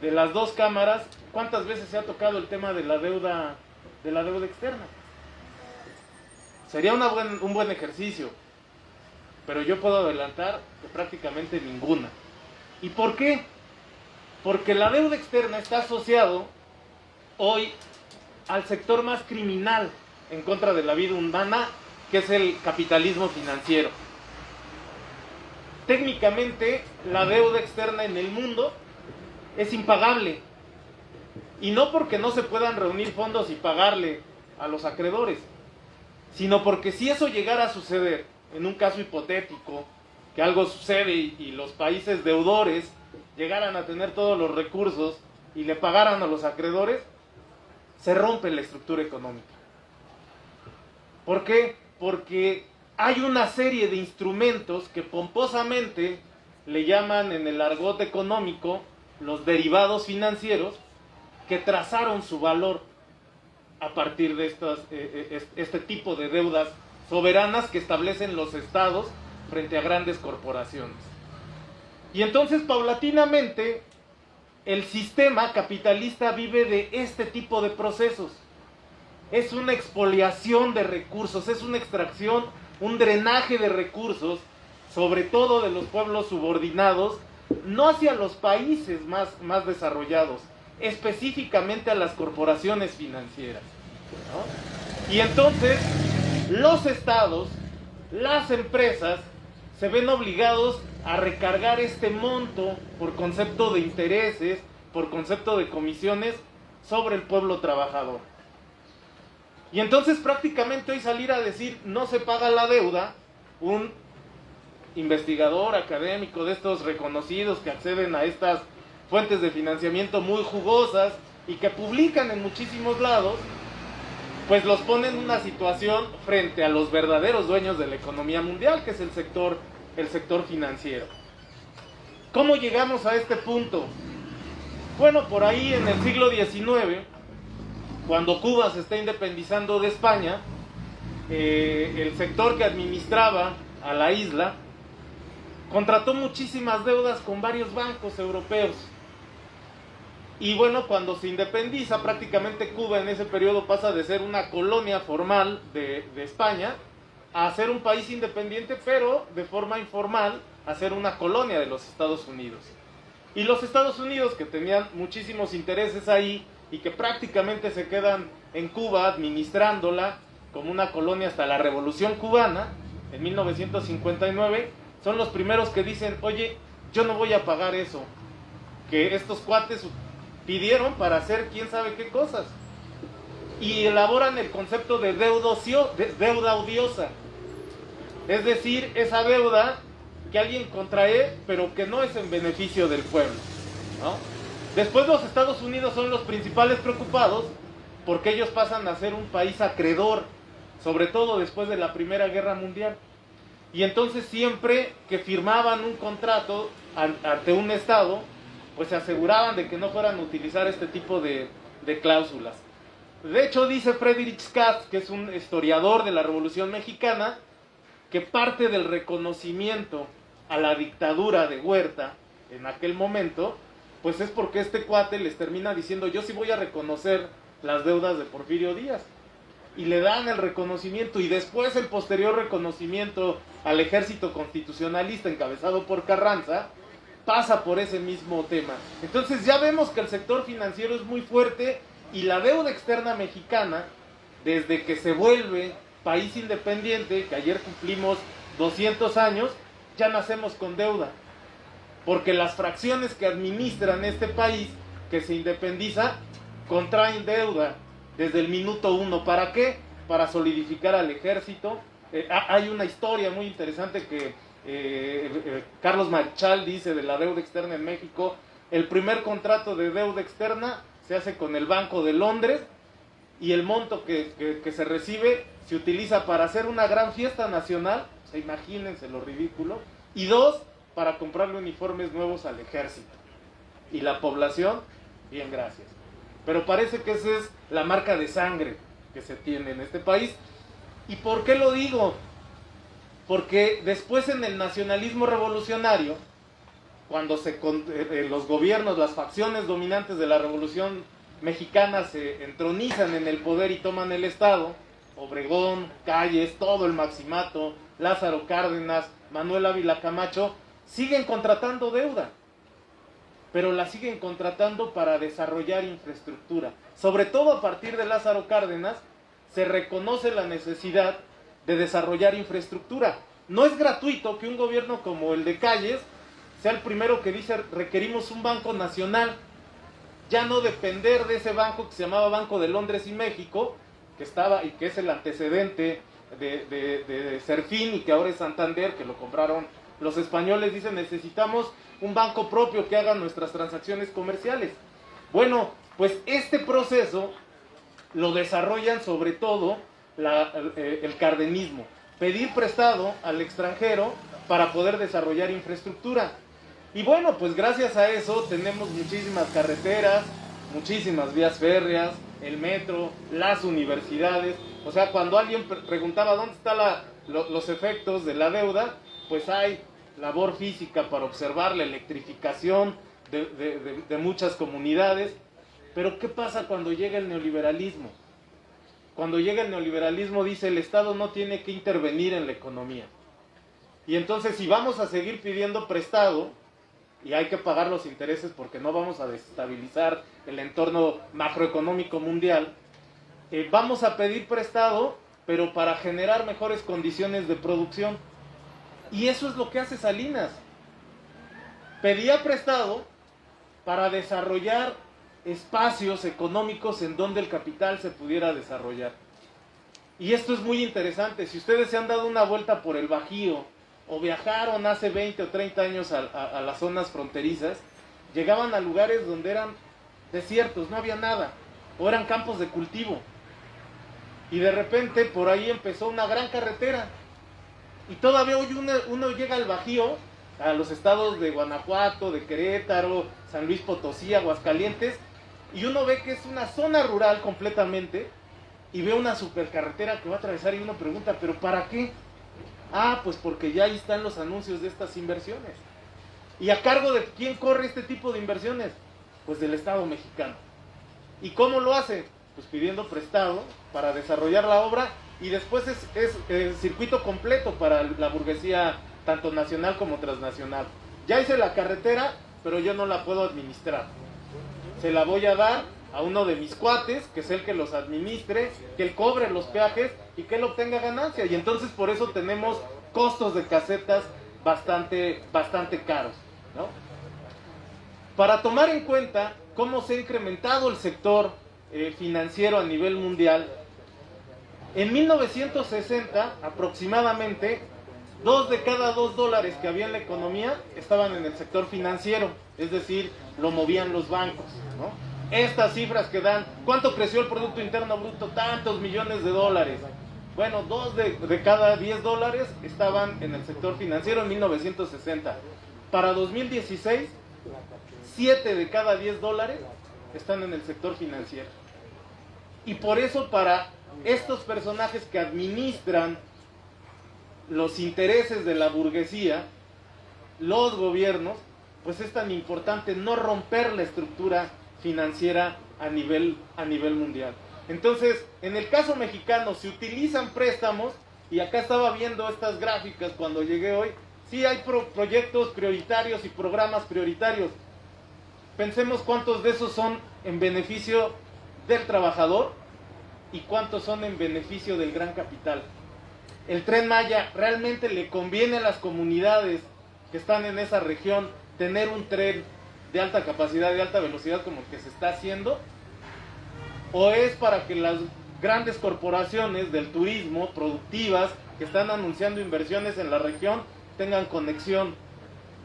de las dos cámaras cuántas veces se ha tocado el tema de la deuda externa. Sería un buen ejercicio, pero yo puedo adelantar que prácticamente ninguna. ¿Y por qué? Porque la deuda externa está asociado hoy al sector más criminal en contra de la vida humana, que es el capitalismo financiero. Técnicamente, la deuda externa en el mundo es impagable. Y no porque no se puedan reunir fondos y pagarle a los acreedores, sino porque si eso llegara a suceder, en un caso hipotético, que algo sucede y los países deudores llegaran a tener todos los recursos y le pagaran a los acreedores, se rompe la estructura económica. ¿Por qué? Porque hay una serie de instrumentos que pomposamente le llaman en el argot económico los derivados financieros, que trazaron su valor a partir de este tipo de deudas soberanas que establecen los estados frente a grandes corporaciones. Y entonces, paulatinamente, el sistema capitalista vive de este tipo de procesos. Es una expoliación de recursos, es una extracción, un drenaje de recursos, sobre todo de los pueblos subordinados, no hacia los países más desarrollados, específicamente a las corporaciones financieras, ¿no? Y entonces los estados, las empresas, se ven obligados a recargar este monto por concepto de intereses, por concepto de comisiones, sobre el pueblo trabajador. Y entonces prácticamente hoy salir a decir no se paga la deuda, un investigador académico de estos reconocidos que acceden a estas fuentes de financiamiento muy jugosas y que publican en muchísimos lados, pues los pone en una situación frente a los verdaderos dueños de la economía mundial, que es el sector financiero. ¿Cómo llegamos a este punto? Bueno, por ahí en el siglo XIX, cuando Cuba se está independizando de España, el sector que administraba a la isla contrató muchísimas deudas con varios bancos europeos. Y bueno, cuando se independiza, prácticamente Cuba en ese periodo pasa de ser una colonia formal de España a ser un país independiente, pero de forma informal, a ser una colonia de los Estados Unidos. Y los Estados Unidos, que tenían muchísimos intereses ahí y que prácticamente se quedan en Cuba administrándola como una colonia hasta la Revolución Cubana, en 1959, son los primeros que dicen, oye, yo no voy a pagar eso que estos cuates pidieron para hacer quién sabe qué cosas. Y elaboran el concepto de deuda odiosa. Es decir, esa deuda que alguien contrae, pero que no es en beneficio del pueblo, ¿no? Después los Estados Unidos son los principales preocupados porque ellos pasan a ser un país acreedor, sobre todo después de la Primera Guerra Mundial. Y entonces siempre que firmaban un contrato ante un Estado, pues se aseguraban de que no fueran a utilizar este tipo de cláusulas. De hecho, dice Friedrich Katz, que es un historiador de la Revolución Mexicana, que parte del reconocimiento a la dictadura de Huerta en aquel momento, pues es porque este cuate les termina diciendo, yo sí voy a reconocer las deudas de Porfirio Díaz. Y le dan el reconocimiento, y después el posterior reconocimiento al ejército constitucionalista encabezado por Carranza, pasa por ese mismo tema. Entonces ya vemos que el sector financiero es muy fuerte, y la deuda externa mexicana, desde que se vuelve país independiente, que ayer cumplimos 200 años, ya nacemos con deuda. Porque las fracciones que administran este país, que se independiza, contraen deuda desde el minuto uno. ¿Para qué? Para solidificar al ejército. Hay una historia muy interesante que Carlos Marchal dice de la deuda externa en México. El primer contrato de deuda externa se hace con el Banco de Londres y el monto que se recibe se utiliza para hacer una gran fiesta nacional, o sea, imagínense lo ridículo, y 2, para comprarle uniformes nuevos al ejército. Y la población, bien, gracias. Pero parece que esa es la marca de sangre que se tiene en este país. ¿Y por qué lo digo? Porque después en el nacionalismo revolucionario, cuando los gobiernos, las facciones dominantes de la Revolución Mexicana se entronizan en el poder y toman el Estado, Obregón, Calles, todo el Maximato, Lázaro Cárdenas, Manuel Ávila Camacho, siguen contratando deuda, pero la siguen contratando para desarrollar infraestructura. Sobre todo a partir de Lázaro Cárdenas se reconoce la necesidad de desarrollar infraestructura. No es gratuito que un gobierno como el de Calles sea el primero que dice requerimos un banco nacional, ya no depender de ese banco que se llamaba Banco de Londres y México, que estaba y que es el antecedente de Serfín y que ahora es Santander, que lo compraron los españoles. Dicen necesitamos un banco propio que haga nuestras transacciones comerciales. Bueno, pues este proceso lo desarrollan sobre todo el cardenismo, pedir prestado al extranjero para poder desarrollar infraestructura. Y bueno, pues gracias a eso tenemos muchísimas carreteras, muchísimas vías férreas, el metro, las universidades. O sea, cuando alguien preguntaba dónde están los efectos de la deuda, pues hay labor física para observar la electrificación de muchas comunidades. Pero ¿qué pasa cuando llega el neoliberalismo? Cuando llega el neoliberalismo dice el Estado no tiene que intervenir en la economía. Y entonces si vamos a seguir pidiendo prestado, y hay que pagar los intereses porque no vamos a desestabilizar el entorno macroeconómico mundial, vamos a pedir prestado, pero para generar mejores condiciones de producción. Y eso es lo que hace Salinas. Pedía prestado para desarrollar espacios económicos en donde el capital se pudiera desarrollar. Y esto es muy interesante. Si ustedes se han dado una vuelta por el Bajío o viajaron hace 20 o 30 años a las zonas fronterizas, llegaban a lugares donde eran desiertos, no había nada, o eran campos de cultivo. Y de repente por ahí empezó una gran carretera. Y todavía hoy uno llega al Bajío, a los estados de Guanajuato, de Querétaro, San Luis Potosí, Aguascalientes, y uno ve que es una zona rural completamente, y ve una supercarretera que va a atravesar y uno pregunta, ¿pero para qué? Ah, pues porque ya ahí están los anuncios de estas inversiones. ¿Y a cargo de quién corre este tipo de inversiones? Pues del Estado mexicano. ¿Y cómo lo hace? Pues pidiendo prestado para desarrollar la obra, y después es circuito completo para la burguesía, tanto nacional como transnacional. Ya hice la carretera, pero yo no la puedo administrar. Se la voy a dar a uno de mis cuates, que es el que los administre, que él cobre los peajes y que él obtenga ganancia. Y entonces por eso tenemos costos de casetas bastante caros, ¿no? Para tomar en cuenta cómo se ha incrementado el sector financiero a nivel mundial, en 1960 aproximadamente 2 de cada 2 dólares que había en la economía estaban en el sector financiero, es decir, lo movían los bancos, ¿no? Estas cifras que dan, ¿cuánto creció el Producto Interno Bruto? Tantos millones de dólares. Bueno, 2 de cada 10 dólares estaban en el sector financiero en 1960. Para 2016, 7 de cada 10 dólares están en el sector financiero. Y por eso para estos personajes que administran los intereses de la burguesía, los gobiernos, pues es tan importante no romper la estructura financiera a nivel mundial. Entonces, en el caso mexicano se utilizan préstamos, y acá estaba viendo estas gráficas cuando llegué hoy. Sí hay proyectos prioritarios y programas prioritarios. Pensemos cuántos de esos son en beneficio del trabajador y cuántos son en beneficio del gran capital. El Tren Maya, ¿realmente le conviene a las comunidades que están en esa región tener un tren de alta capacidad, de alta velocidad como el que se está haciendo? ¿O es para que las grandes corporaciones del turismo, productivas, que están anunciando inversiones en la región, tengan conexión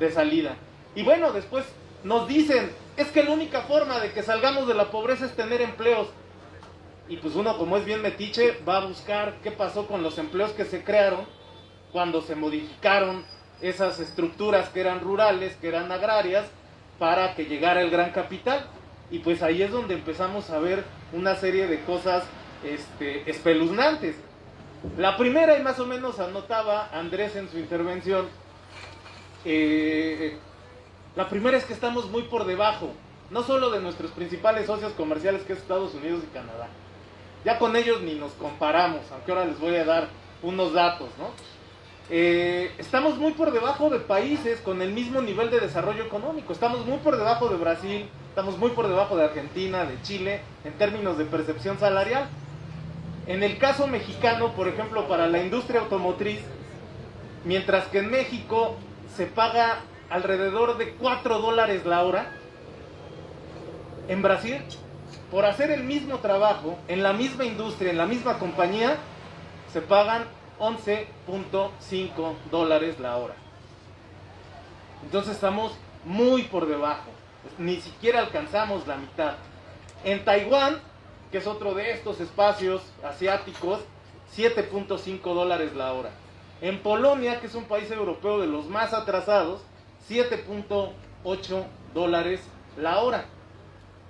de salida? Y bueno, después nos dicen, es que la única forma de que salgamos de la pobreza es tener empleos. y pues uno, como es bien metiche, va a buscar qué pasó con los empleos que se crearon cuando se modificaron esas estructuras que eran rurales, que eran agrarias, para que llegara el gran capital. Y pues ahí es donde empezamos a ver una serie de cosas espeluznantes. La primera, y más o menos anotaba Andrés en su intervención, la primera es que estamos muy por debajo, no solo de nuestros principales socios comerciales, que es Estados Unidos y Canadá. Ya con ellos ni nos comparamos, aunque ahora les voy a dar unos datos, ¿no? Estamos muy por debajo de países con el mismo nivel de desarrollo económico. Estamos muy por debajo de Brasil, estamos muy por debajo de Argentina, de Chile, en términos de percepción salarial. En el caso mexicano, por ejemplo, para la industria automotriz, mientras que en México se paga alrededor de $4 la hora, en Brasil, por hacer el mismo trabajo, en la misma industria, en la misma compañía, se pagan $11.5 la hora. Entonces estamos muy por debajo, ni siquiera alcanzamos la mitad. En Taiwán, que es otro de estos espacios asiáticos, $7.5 la hora. En Polonia, que es un país europeo de los más atrasados, $7.8 la hora,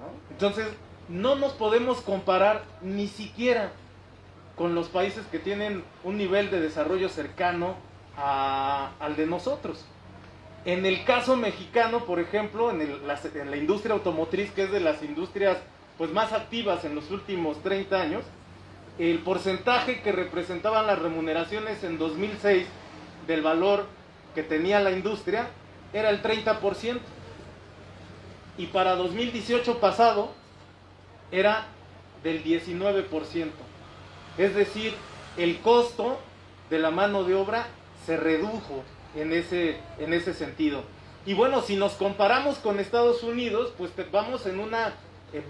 ¿no? Entonces, no nos podemos comparar ni siquiera con los países que tienen un nivel de desarrollo cercano al de nosotros. En el caso mexicano, por ejemplo, en la industria automotriz, que es de las industrias pues más activas en los últimos 30 años, el porcentaje que representaban las remuneraciones en 2006 del valor que tenía la industria era el 30%, y para 2018 pasado era del 19%. Es decir, el costo de la mano de obra se redujo en ese sentido. Y bueno, si nos comparamos con Estados Unidos, pues vamos en una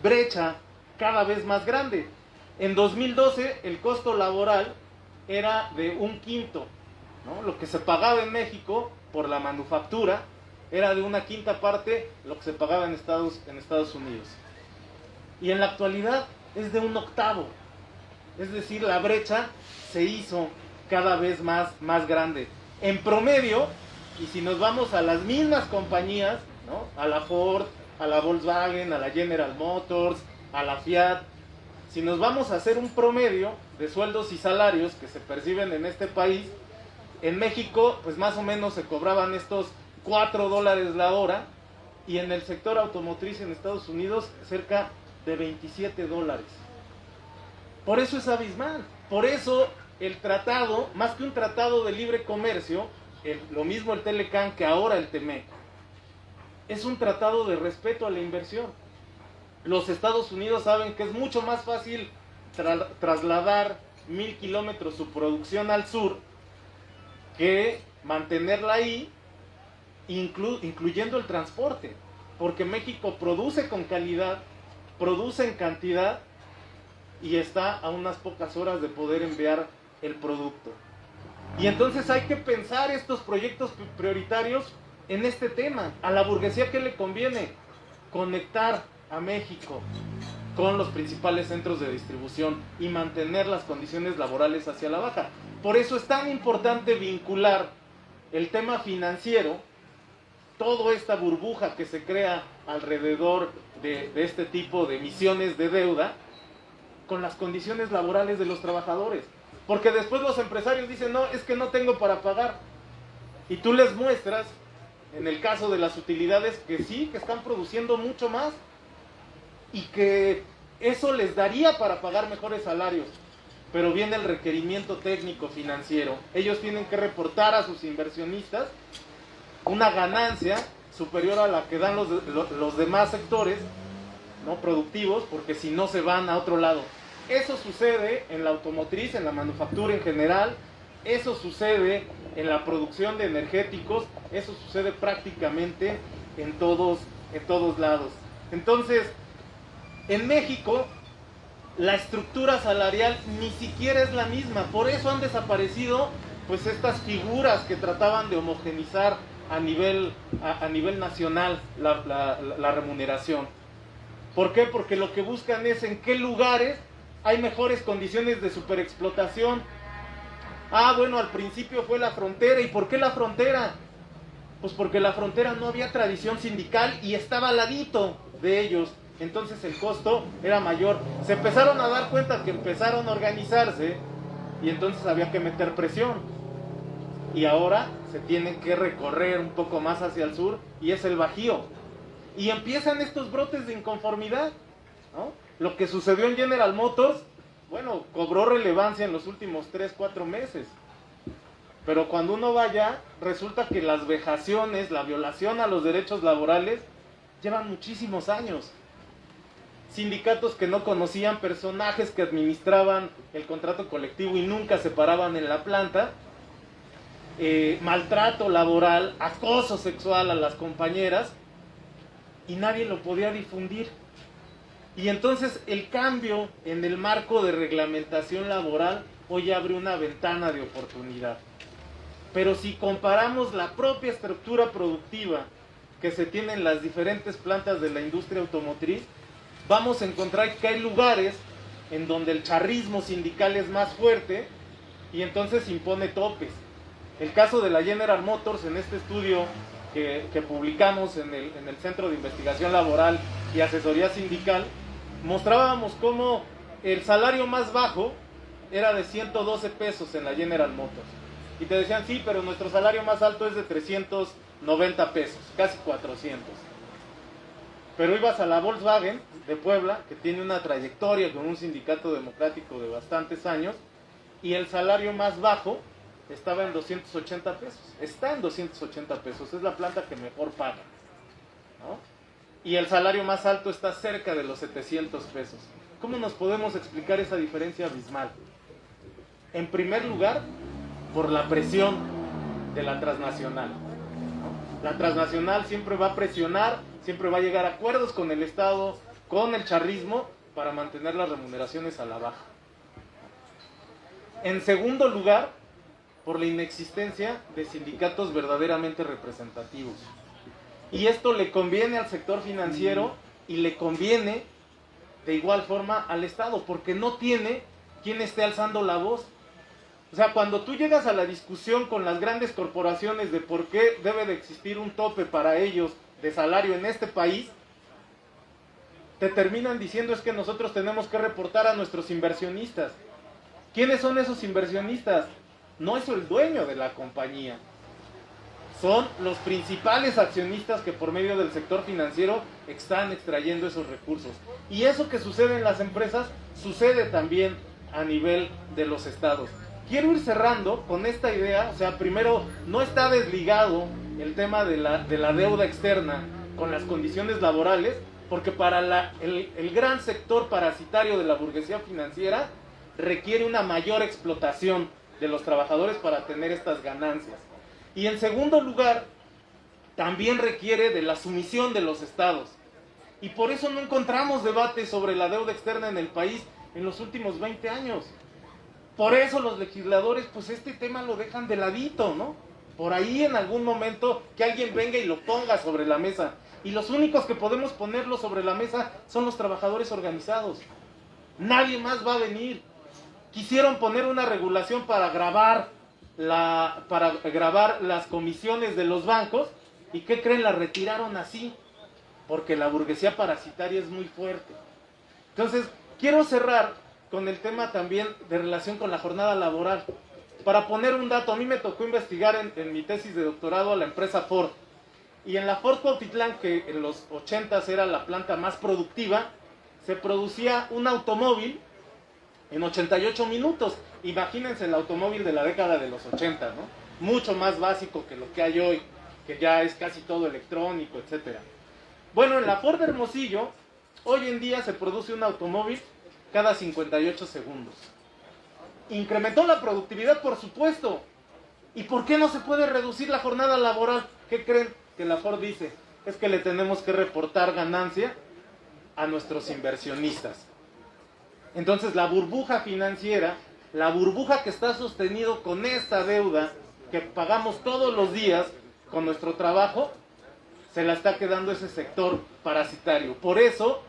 brecha cada vez más grande. En 2012 el costo laboral era de 1/5, ¿no? Lo que se pagaba en México por la manufactura era de 1/5 parte lo que se pagaba en Estados Unidos. Y en la actualidad es de 1/8. Es decir, la brecha se hizo cada vez más grande. En promedio, y si nos vamos a las mismas compañías, ¿no? A la Ford, a la Volkswagen, a la General Motors, a la Fiat, si nos vamos a hacer un promedio de sueldos y salarios que se perciben en este país, en México pues más o menos se cobraban estos $4 la hora, y en el sector automotriz en Estados Unidos cerca de $27. Por eso es abismal. Por eso el tratado, más que un tratado de libre comercio, lo mismo el Telecán que ahora el TEMEC, es un tratado de respeto a la inversión. Los Estados Unidos saben que es mucho más fácil trasladar 1000 kilómetros su producción al sur que mantenerla ahí, incluyendo el transporte, porque México produce con calidad, produce en cantidad y está a unas pocas horas de poder enviar el producto. Y entonces hay que pensar estos proyectos prioritarios en este tema. A la burguesía, ¿qué le conviene? Conectar a México con los principales centros de distribución y mantener las condiciones laborales hacia la baja. Por eso es tan importante vincular el tema financiero, toda esta burbuja que se crea alrededor de este tipo de emisiones de deuda, con las condiciones laborales de los trabajadores. Porque después los empresarios dicen, no, es que no tengo para pagar. Y tú les muestras, en el caso de las utilidades, que sí, que están produciendo mucho más y que eso les daría para pagar mejores salarios. Pero viene el requerimiento técnico financiero. Ellos tienen que reportar a sus inversionistas una ganancia superior a la que dan los demás sectores, ¿no?, productivos, porque si no se van a otro lado. Eso sucede en la automotriz, en la manufactura en general, eso sucede en la producción de energéticos, eso sucede prácticamente en todos lados. Entonces, en México, la estructura salarial ni siquiera es la misma, por eso han desaparecido pues estas figuras que trataban de homogenizar a nivel nacional la remuneración. ¿Por qué? Porque lo que buscan es en qué lugares hay mejores condiciones de superexplotación. Ah, bueno, al principio fue la frontera. ¿Y por qué la frontera? Pues porque la frontera no había tradición sindical y estaba al ladito de ellos. Entonces el costo era mayor. Se empezaron a dar cuenta que empezaron a organizarse y entonces había que meter presión. Y ahora se tienen que recorrer un poco más hacia el sur y es el Bajío. Y empiezan estos brotes de inconformidad, ¿no? Lo que sucedió en General Motors, bueno, cobró relevancia en los últimos 3-4 meses. Pero cuando uno va allá, resulta que las vejaciones, la violación a los derechos laborales, llevan muchísimos años. Sindicatos que no conocían, personajes que administraban el contrato colectivo y nunca se paraban en la planta, maltrato laboral, acoso sexual a las compañeras, y nadie lo podía difundir. Y entonces el cambio en el marco de reglamentación laboral hoy abre una ventana de oportunidad. Pero si comparamos la propia estructura productiva que se tiene en las diferentes plantas de la industria automotriz, vamos a encontrar que hay lugares en donde el charrismo sindical es más fuerte y entonces impone topes. El caso de la General Motors, en este estudio que publicamos en el Centro de Investigación Laboral y Asesoría Sindical, mostrábamos cómo el salario más bajo era de 112 pesos en la General Motors. Y te decían, sí, pero nuestro salario más alto es de 390 pesos, casi 400. Pero ibas a la Volkswagen de Puebla, que tiene una trayectoria con un sindicato democrático de bastantes años, y el salario más bajo estaba en 280 pesos. Está en 280 pesos, es la planta que mejor paga, ¿no? Y el salario más alto está cerca de los 700 pesos. ¿Cómo nos podemos explicar esa diferencia abismal? En primer lugar, por la presión de la transnacional, ¿no? La transnacional siempre va a presionar, siempre va a llegar a acuerdos con el Estado, con el charrismo, para mantener las remuneraciones a la baja. En segundo lugar, por la inexistencia de sindicatos verdaderamente representativos. Y esto le conviene al sector financiero y le conviene de igual forma al Estado, porque no tiene quien esté alzando la voz. O sea, cuando tú llegas a la discusión con las grandes corporaciones de por qué debe de existir un tope para ellos de salario en este país, te terminan diciendo es que nosotros tenemos que reportar a nuestros inversionistas. ¿Quiénes son esos inversionistas? No es el dueño de la compañía. Son los principales accionistas que por medio del sector financiero están extrayendo esos recursos. Y eso que sucede en las empresas, sucede también a nivel de los estados. Quiero ir cerrando con esta idea, o sea, primero, no está desligado el tema de la deuda externa con las condiciones laborales, porque para el gran sector parasitario de la burguesía financiera requiere una mayor explotación de los trabajadores para tener estas ganancias. Y en segundo lugar, también requiere de la sumisión de los estados. Y por eso no encontramos debate sobre la deuda externa en el país en los últimos 20 años. Por eso los legisladores, pues este tema lo dejan de ladito, ¿no? Por ahí en algún momento que alguien venga y lo ponga sobre la mesa. Y los únicos que podemos ponerlo sobre la mesa son los trabajadores organizados. Nadie más va a venir. Quisieron poner una regulación para gravar las comisiones de los bancos, y ¿qué creen? La retiraron así, porque la burguesía parasitaria es muy fuerte. Entonces, quiero cerrar con el tema también de relación con la jornada laboral. Para poner un dato, a mí me tocó investigar en mi tesis de doctorado a la empresa Ford, y en la Ford Cuautitlán, que en los 80s era la planta más productiva, se producía un automóvil en 88 minutos. Imagínense el automóvil de la década de los 80, ¿no? Mucho más básico que lo que hay hoy, que ya es casi todo electrónico, etc. Bueno, en la Ford Hermosillo, hoy en día se produce un automóvil cada 58 segundos. Incrementó la productividad, por supuesto. ¿Y por qué no se puede reducir la jornada laboral? ¿Qué creen que la Ford dice? Es que le tenemos que reportar ganancia a nuestros inversionistas. Entonces la burbuja financiera, la burbuja que está sostenido con esta deuda que pagamos todos los días con nuestro trabajo, se la está quedando ese sector parasitario. Por eso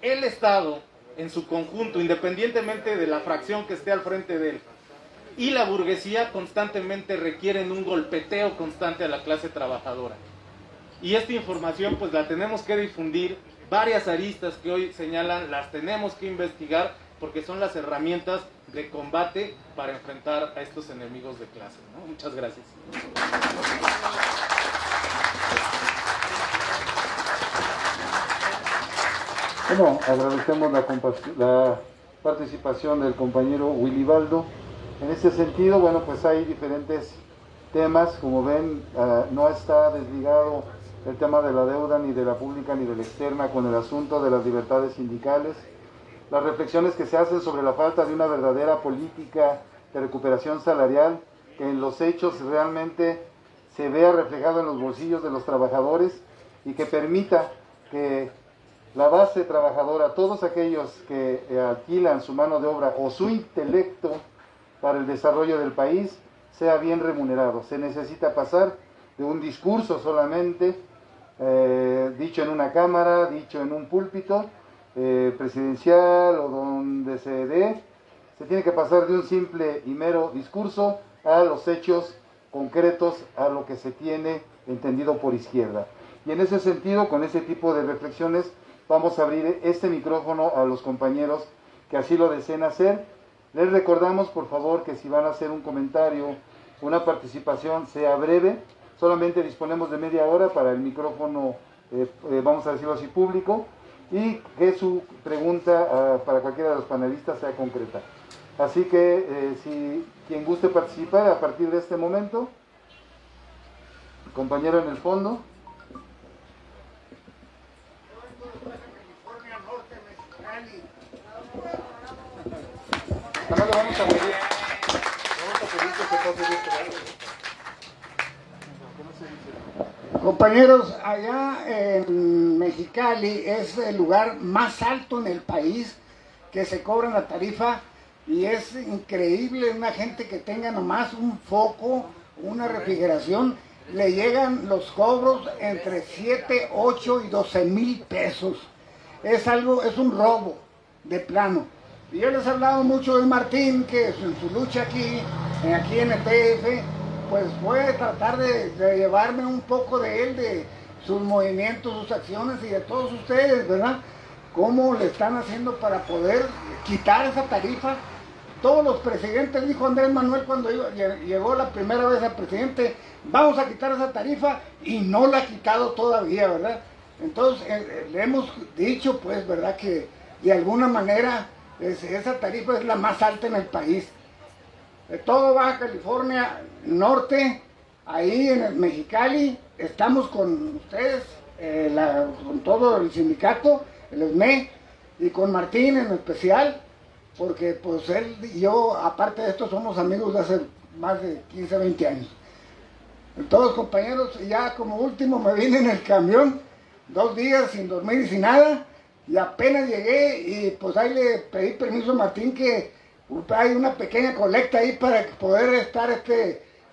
el Estado en su conjunto, independientemente de la fracción que esté al frente de él, y la burguesía constantemente requieren un golpeteo constante a la clase trabajadora. Y esta información pues la tenemos que difundir, varias aristas que hoy señalan las tenemos que investigar porque son las herramientas de combate para enfrentar a estos enemigos de clase, ¿no? Muchas gracias. Bueno, agradecemos la participación del compañero Wilibaldo. En ese sentido, bueno, pues hay diferentes temas, como ven, no está desligado el tema de la deuda ni de la pública ni de la externa con el asunto de las libertades sindicales. Las reflexiones que se hacen sobre la falta de una verdadera política de recuperación salarial, que en los hechos realmente se vea reflejado en los bolsillos de los trabajadores y que permita que la base trabajadora, todos aquellos que alquilan su mano de obra o su intelecto para el desarrollo del país, sea bien remunerado. Se necesita pasar de un discurso solamente, dicho en una cámara, dicho en un púlpito presidencial o donde se dé, se tiene que pasar de un simple y mero discurso a los hechos concretos, a lo que se tiene entendido por izquierda. Y en ese sentido, con ese tipo de reflexiones, vamos a abrir este micrófono a los compañeros que así lo deseen hacer. Les recordamos, por favor, que si van a hacer un comentario, una participación, sea breve. Solamente disponemos de media hora para el micrófono, vamos a decirlo así, público, y que su pregunta para cualquiera de los panelistas sea concreta. Así que, si quien guste participar a partir de este momento, compañero en el fondo. Nada más le vamos a pedir que se pase de este lado. Compañeros, allá en Mexicali es el lugar más alto en el país que se cobra la tarifa y es increíble una gente que tenga nomás un foco, una refrigeración, le llegan los cobros entre 7, 8 y 12 mil pesos. Es un robo de plano. Y yo les he hablado mucho de Martín, que en su lucha aquí en el PF, pues fue tratar de llevarme un poco de él, de sus movimientos, sus acciones y de todos ustedes, ¿verdad? Cómo le están haciendo para poder quitar esa tarifa. Todos los presidentes, dijo Andrés Manuel cuando llegó la primera vez al presidente, vamos a quitar esa tarifa y no la ha quitado todavía, ¿verdad? Entonces le hemos dicho, pues, ¿verdad? Que de alguna manera esa tarifa es la más alta en el país. De todo Baja California Norte, ahí en el Mexicali, estamos con ustedes, con todo el sindicato, el SME, y con Martín en especial, porque pues él y yo, aparte de esto, somos amigos de hace más de 15, 20 años. Entonces, compañeros, ya como último me vine en el camión, 2 días sin dormir y sin nada, y apenas llegué y pues ahí le pedí permiso a Martín que hay una pequeña colecta ahí para poder estar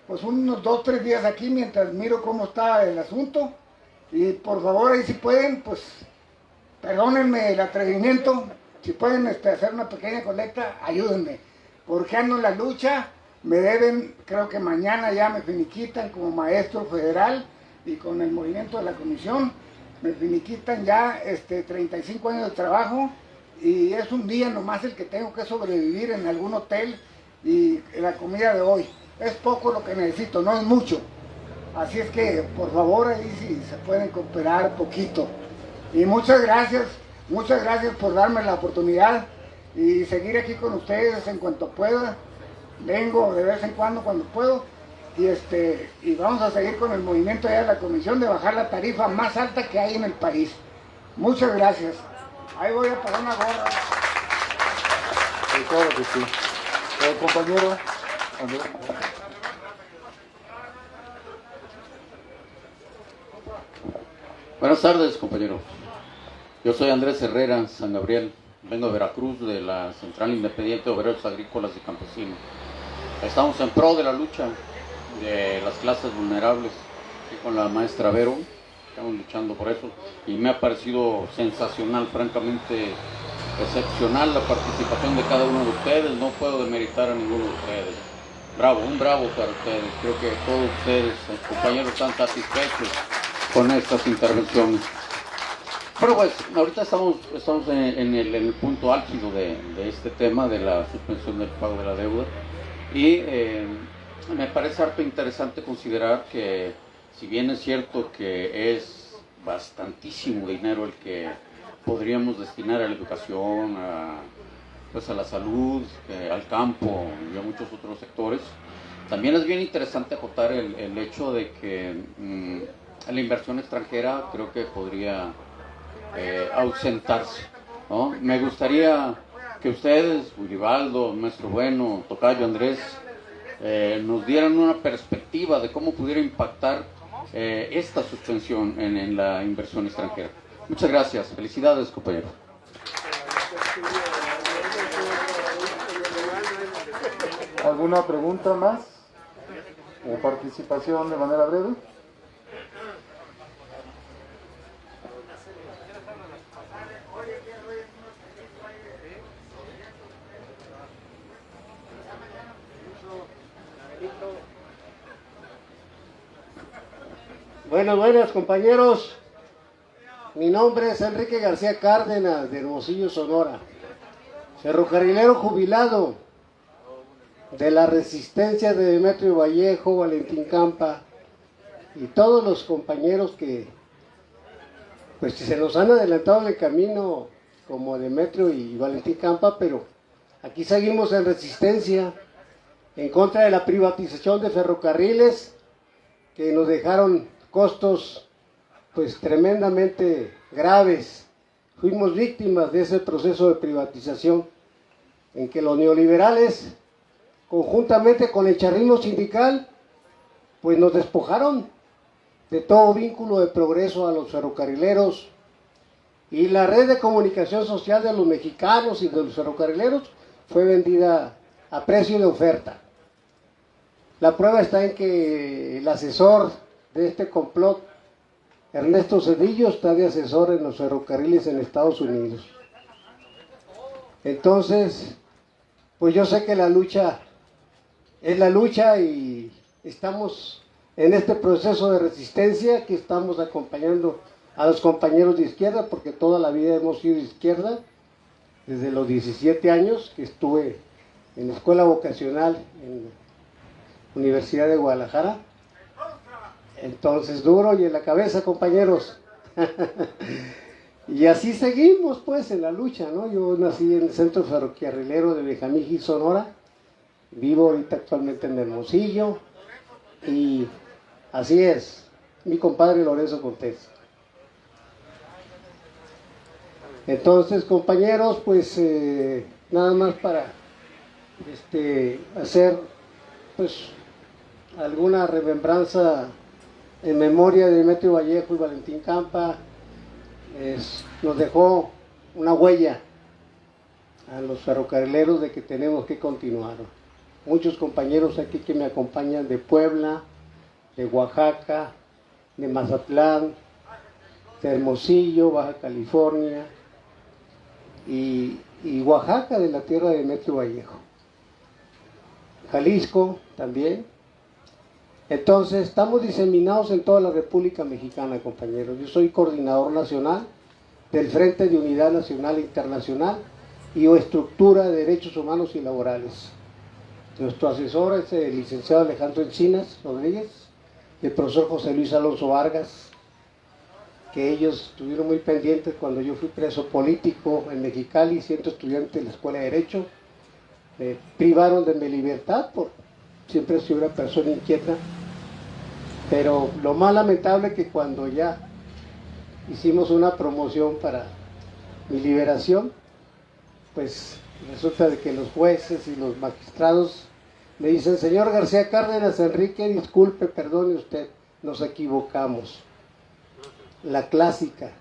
pues unos 2, 3 días aquí mientras miro cómo está el asunto. Y por favor, ahí si pueden, pues perdónenme el atrevimiento, si pueden hacer una pequeña colecta, ayúdenme, porque ando en la lucha, me deben, creo que mañana ya me finiquitan como maestro federal y con el movimiento de la comisión, me finiquitan ya 35 años de trabajo y es un día nomás el que tengo que sobrevivir en algún hotel y la comida de hoy. Es poco lo que necesito, no es mucho. Así es que, por favor, ahí si se pueden cooperar poquito. Y muchas gracias por darme la oportunidad y seguir aquí con ustedes en cuanto pueda. Vengo de vez en cuando puedo y vamos a seguir con el movimiento ya de la comisión de bajar la tarifa más alta que hay en el país. Muchas gracias. Ahí voy a pagar una gorra. Sí, claro que sí. Compañero Andrés. Buenas tardes, compañeros. Yo soy Andrés Herrera, San Gabriel. Vengo de Veracruz, de la Central Independiente de Obreros Agrícolas y Campesinos. Estamos en pro de la lucha de las clases vulnerables. Aquí con la maestra Vero, estamos luchando por eso. Y me ha parecido sensacional, francamente, excepcional la participación de cada uno de ustedes, no puedo demeritar a ninguno de ustedes. Bravo, un bravo para ustedes. Creo que todos ustedes, compañeros, están satisfechos con estas intervenciones. Bueno, pues ahorita estamos en el punto álgido de este tema de la suspensión del pago de la deuda, y me parece harto interesante considerar que, si bien es cierto que es bastantísimo dinero el que podríamos destinar a la educación, pues a la salud, al campo y a muchos otros sectores, también es bien interesante acotar el hecho de que la inversión extranjera creo que podría ausentarse, ¿no? Me gustaría que ustedes, Wilibaldo, Maestro Bueno, Tocayo, Andrés, nos dieran una perspectiva de cómo pudiera impactar esta suspensión en la inversión extranjera. Muchas gracias. Felicidades, compañeros. ¿Alguna pregunta más? ¿O participación de manera breve? Buenas compañeros, mi nombre es Enrique García Cárdenas de Hermosillo, Sonora, ferrocarrilero jubilado de la Resistencia de Demetrio Vallejo, Valentín Campa y todos los compañeros que pues se nos han adelantado en el camino como Demetrio y Valentín Campa, pero aquí seguimos en resistencia en contra de la privatización de ferrocarriles que nos dejaron costos pues tremendamente graves. Fuimos víctimas de ese proceso de privatización en que los neoliberales, conjuntamente con el charrismo sindical, pues nos despojaron de todo vínculo de progreso a los ferrocarrileros, y la red de comunicación social de los mexicanos y de los ferrocarrileros fue vendida a precio de oferta. La prueba está en que el asesor de este complot, Ernesto Zedillo, está de asesor en los ferrocarriles en Estados Unidos. Entonces, pues yo sé que la lucha es la lucha, y estamos en este proceso de resistencia que estamos acompañando a los compañeros de izquierda, porque toda la vida hemos sido de izquierda, desde los 17 años que estuve en la escuela vocacional en la Universidad de Guadalajara. Entonces, duro y en la cabeza, compañeros. Y así seguimos, pues, en la lucha, ¿no? Yo nací en el Centro Ferrocarrilero de Bejamiji, Sonora. Vivo ahorita actualmente en Hermosillo. Y así es, mi compadre Lorenzo Cortés. Entonces, compañeros, pues, nada más para hacer, pues, alguna remembranza en memoria de Demetrio Vallejo y Valentín Campa. Nos dejó una huella a los ferrocarrileros de que tenemos que continuar. Muchos compañeros aquí que me acompañan de Puebla, de Oaxaca, de Mazatlán, de Hermosillo, Baja California, y Oaxaca, de la tierra de Demetrio Vallejo. Jalisco también. Entonces, estamos diseminados en toda la República Mexicana, compañeros. Yo soy coordinador nacional del Frente de Unidad Nacional e Internacional y o Estructura de Derechos Humanos y Laborales. Nuestro asesor es el licenciado Alejandro Encinas Rodríguez y el profesor José Luis Alonso Vargas, que ellos estuvieron muy pendientes cuando yo fui preso político en Mexicali, siendo estudiante de la Escuela de Derecho. Me privaron de mi libertad por siempre soy una persona inquieta, pero lo más lamentable es que cuando ya hicimos una promoción para mi liberación, pues resulta de que los jueces y los magistrados me dicen: señor García Cárdenas Enrique, disculpe, perdone usted, nos equivocamos. La clásica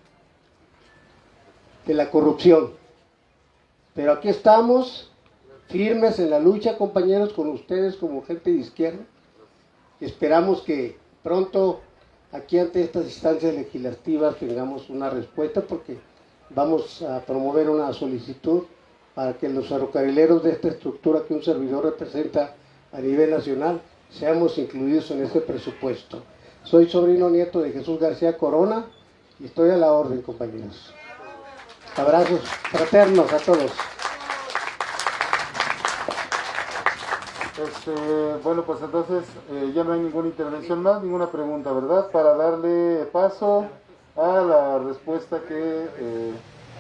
de la corrupción. Pero aquí estamos, firmes en la lucha, compañeros, con ustedes como gente de izquierda. Esperamos que pronto aquí ante estas instancias legislativas tengamos una respuesta, porque vamos a promover una solicitud para que los ferrocarrileros de esta estructura que un servidor representa a nivel nacional seamos incluidos en este presupuesto. Soy sobrino nieto de Jesús García Corona y estoy a la orden, compañeros. Abrazos fraternos a todos. Bueno, pues entonces ya no hay ninguna intervención más, ninguna pregunta, ¿verdad? Para darle paso a la respuesta que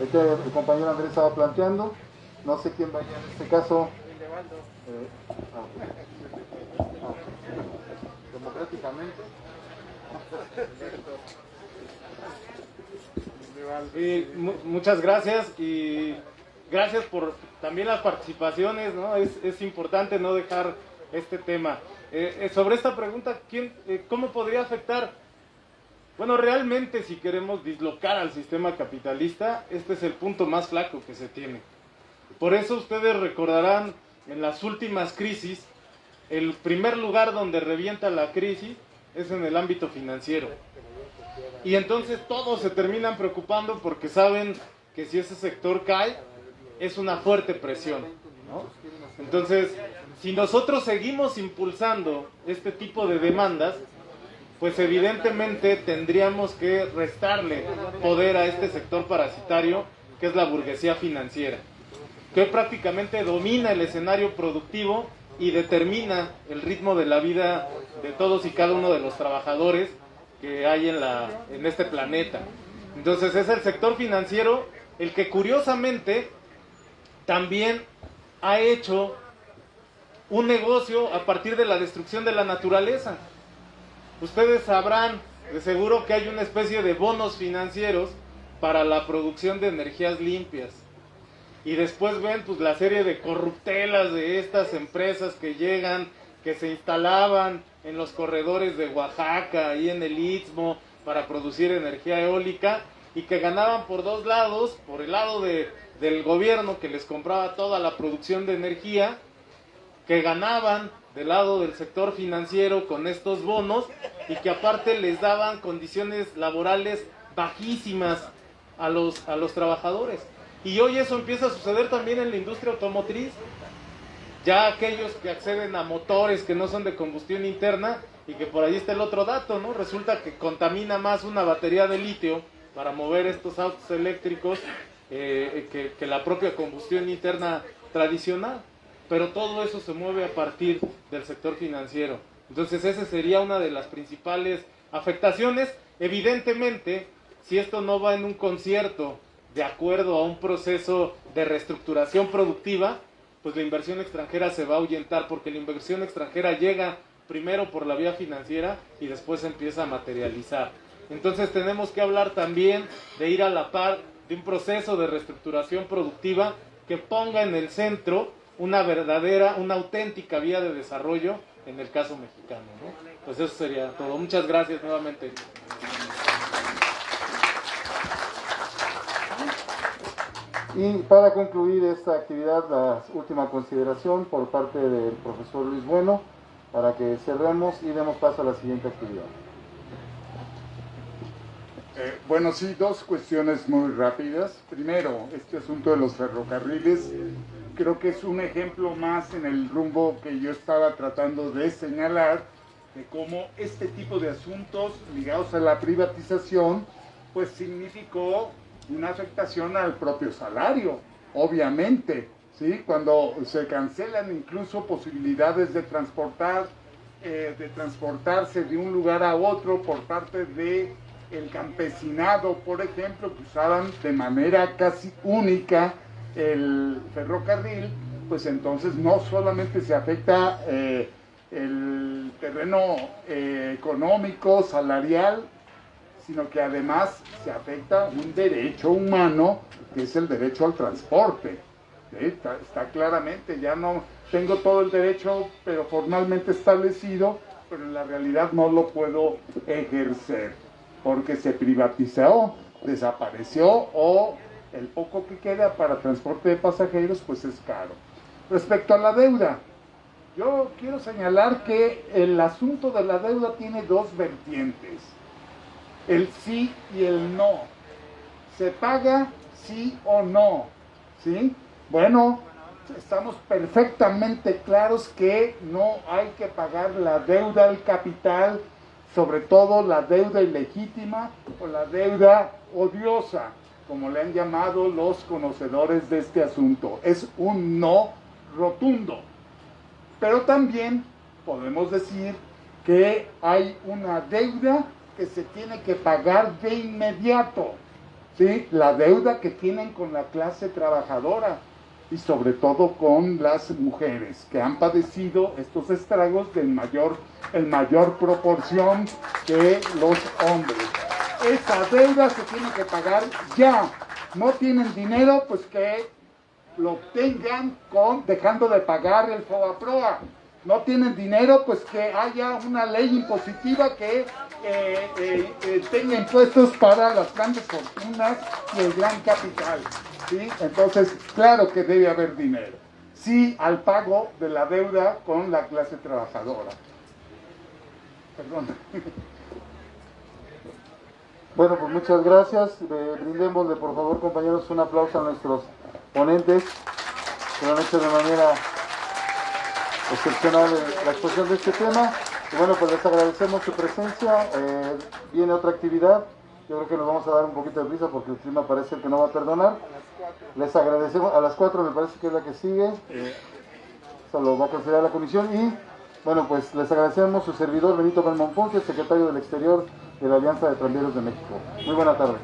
el compañero Andrés estaba planteando. No sé quién vaya en este caso. Democráticamente. Muchas gracias y gracias por también las participaciones, ¿no? Es importante no dejar este tema. Sobre esta pregunta, ¿cómo podría afectar? Bueno, realmente si queremos dislocar al sistema capitalista, este es el punto más flaco que se tiene. Por eso ustedes recordarán en las últimas crisis, el primer lugar donde revienta la crisis es en el ámbito financiero. Y entonces todos se terminan preocupando porque saben que si ese sector cae, es una fuerte presión, ¿no? Entonces, si nosotros seguimos impulsando este tipo de demandas, pues evidentemente tendríamos que restarle poder a este sector parasitario, que es la burguesía financiera, que hoy prácticamente domina el escenario productivo y determina el ritmo de la vida de todos y cada uno de los trabajadores que hay en este planeta. Entonces es el sector financiero el que curiosamente también ha hecho un negocio a partir de la destrucción de la naturaleza. Ustedes sabrán de seguro que hay una especie de bonos financieros para la producción de energías limpias. Y después ven pues la serie de corruptelas de estas empresas que llegan, que se instalaban en los corredores de Oaxaca y en el Istmo para producir energía eólica y que ganaban por dos lados, por el lado del gobierno que les compraba toda la producción de energía, que ganaban del lado del sector financiero con estos bonos y que aparte les daban condiciones laborales bajísimas a los trabajadores. Y hoy eso empieza a suceder también en la industria automotriz. Ya aquellos que acceden a motores que no son de combustión interna, y que por ahí está el otro dato, ¿no? Resulta que contamina más una batería de litio para mover estos autos eléctricos que la propia combustión interna tradicional. Pero todo eso se mueve a partir del sector financiero. Entonces esa sería una de las principales afectaciones. Evidentemente, si esto no va en un concierto de acuerdo a un proceso de reestructuración productiva, pues la inversión extranjera se va a ahuyentar, porque la inversión extranjera llega primero por la vía financiera y después se empieza a materializar. Entonces tenemos que hablar también de ir a la par de un proceso de reestructuración productiva que ponga en el centro una verdadera, una auténtica vía de desarrollo en el caso mexicano, ¿no? Pues eso sería todo. Muchas gracias nuevamente. Y para concluir esta actividad, la última consideración por parte del profesor Luis Bueno, para que cerremos y demos paso a la siguiente actividad. Bueno, sí, dos cuestiones muy rápidas. Primero, este asunto de los ferrocarriles, creo que es un ejemplo más en el rumbo que yo estaba tratando de señalar, de cómo este tipo de asuntos ligados a la privatización, pues significó una afectación al propio salario, obviamente, ¿sí? Cuando se cancelan incluso posibilidades de transportarse de un lugar a otro por parte de el campesinado, por ejemplo, que usaban de manera casi única el ferrocarril, pues entonces no solamente se afecta el terreno económico, salarial, sino que además se afecta un derecho humano, que es el derecho al transporte. ¿Sí? Está claramente, ya no tengo todo el derecho, pero formalmente establecido, pero en la realidad no lo puedo ejercer, porque se privatizó, desapareció, o el poco que queda para transporte de pasajeros, pues es caro. Respecto a la deuda, yo quiero señalar que el asunto de la deuda tiene dos vertientes: el sí y el no. Se paga ¿sí o no? ¿Sí? Bueno, estamos perfectamente claros que no hay que pagar la deuda al capital, sobre todo la deuda ilegítima o la deuda odiosa, como le han llamado los conocedores de este asunto. Es un no rotundo. Pero también podemos decir que hay una deuda que se tiene que pagar de inmediato, ¿sí? La deuda que tienen con la clase trabajadora y sobre todo con las mujeres que han padecido estos estragos en mayor proporción que los hombres. Esa deuda se tiene que pagar ya. No tienen dinero, pues que lo obtengan dejando de pagar el FOBAPROA. No tienen dinero, pues que haya una ley impositiva que tenga impuestos para las grandes fortunas y el gran capital, ¿sí? Entonces, claro que debe haber dinero. Sí al pago de la deuda con la clase trabajadora. Perdón. Bueno, pues muchas gracias. Brindémosle, por favor, compañeros, un aplauso a nuestros ponentes que lo han hecho de manera excepcional la exposición de este tema. Y bueno, pues les agradecemos su presencia. Viene otra actividad. Yo creo que nos vamos a dar un poquito de prisa porque el clima parece que no va a perdonar. Les agradecemos. A las 4 me parece que es la que sigue. Eso lo va a considerar la comisión. Y bueno, pues les agradecemos su servidor Benito Belmont Ponce, secretario del Exterior de la Alianza de Tranvías de México. Muy buena tarde.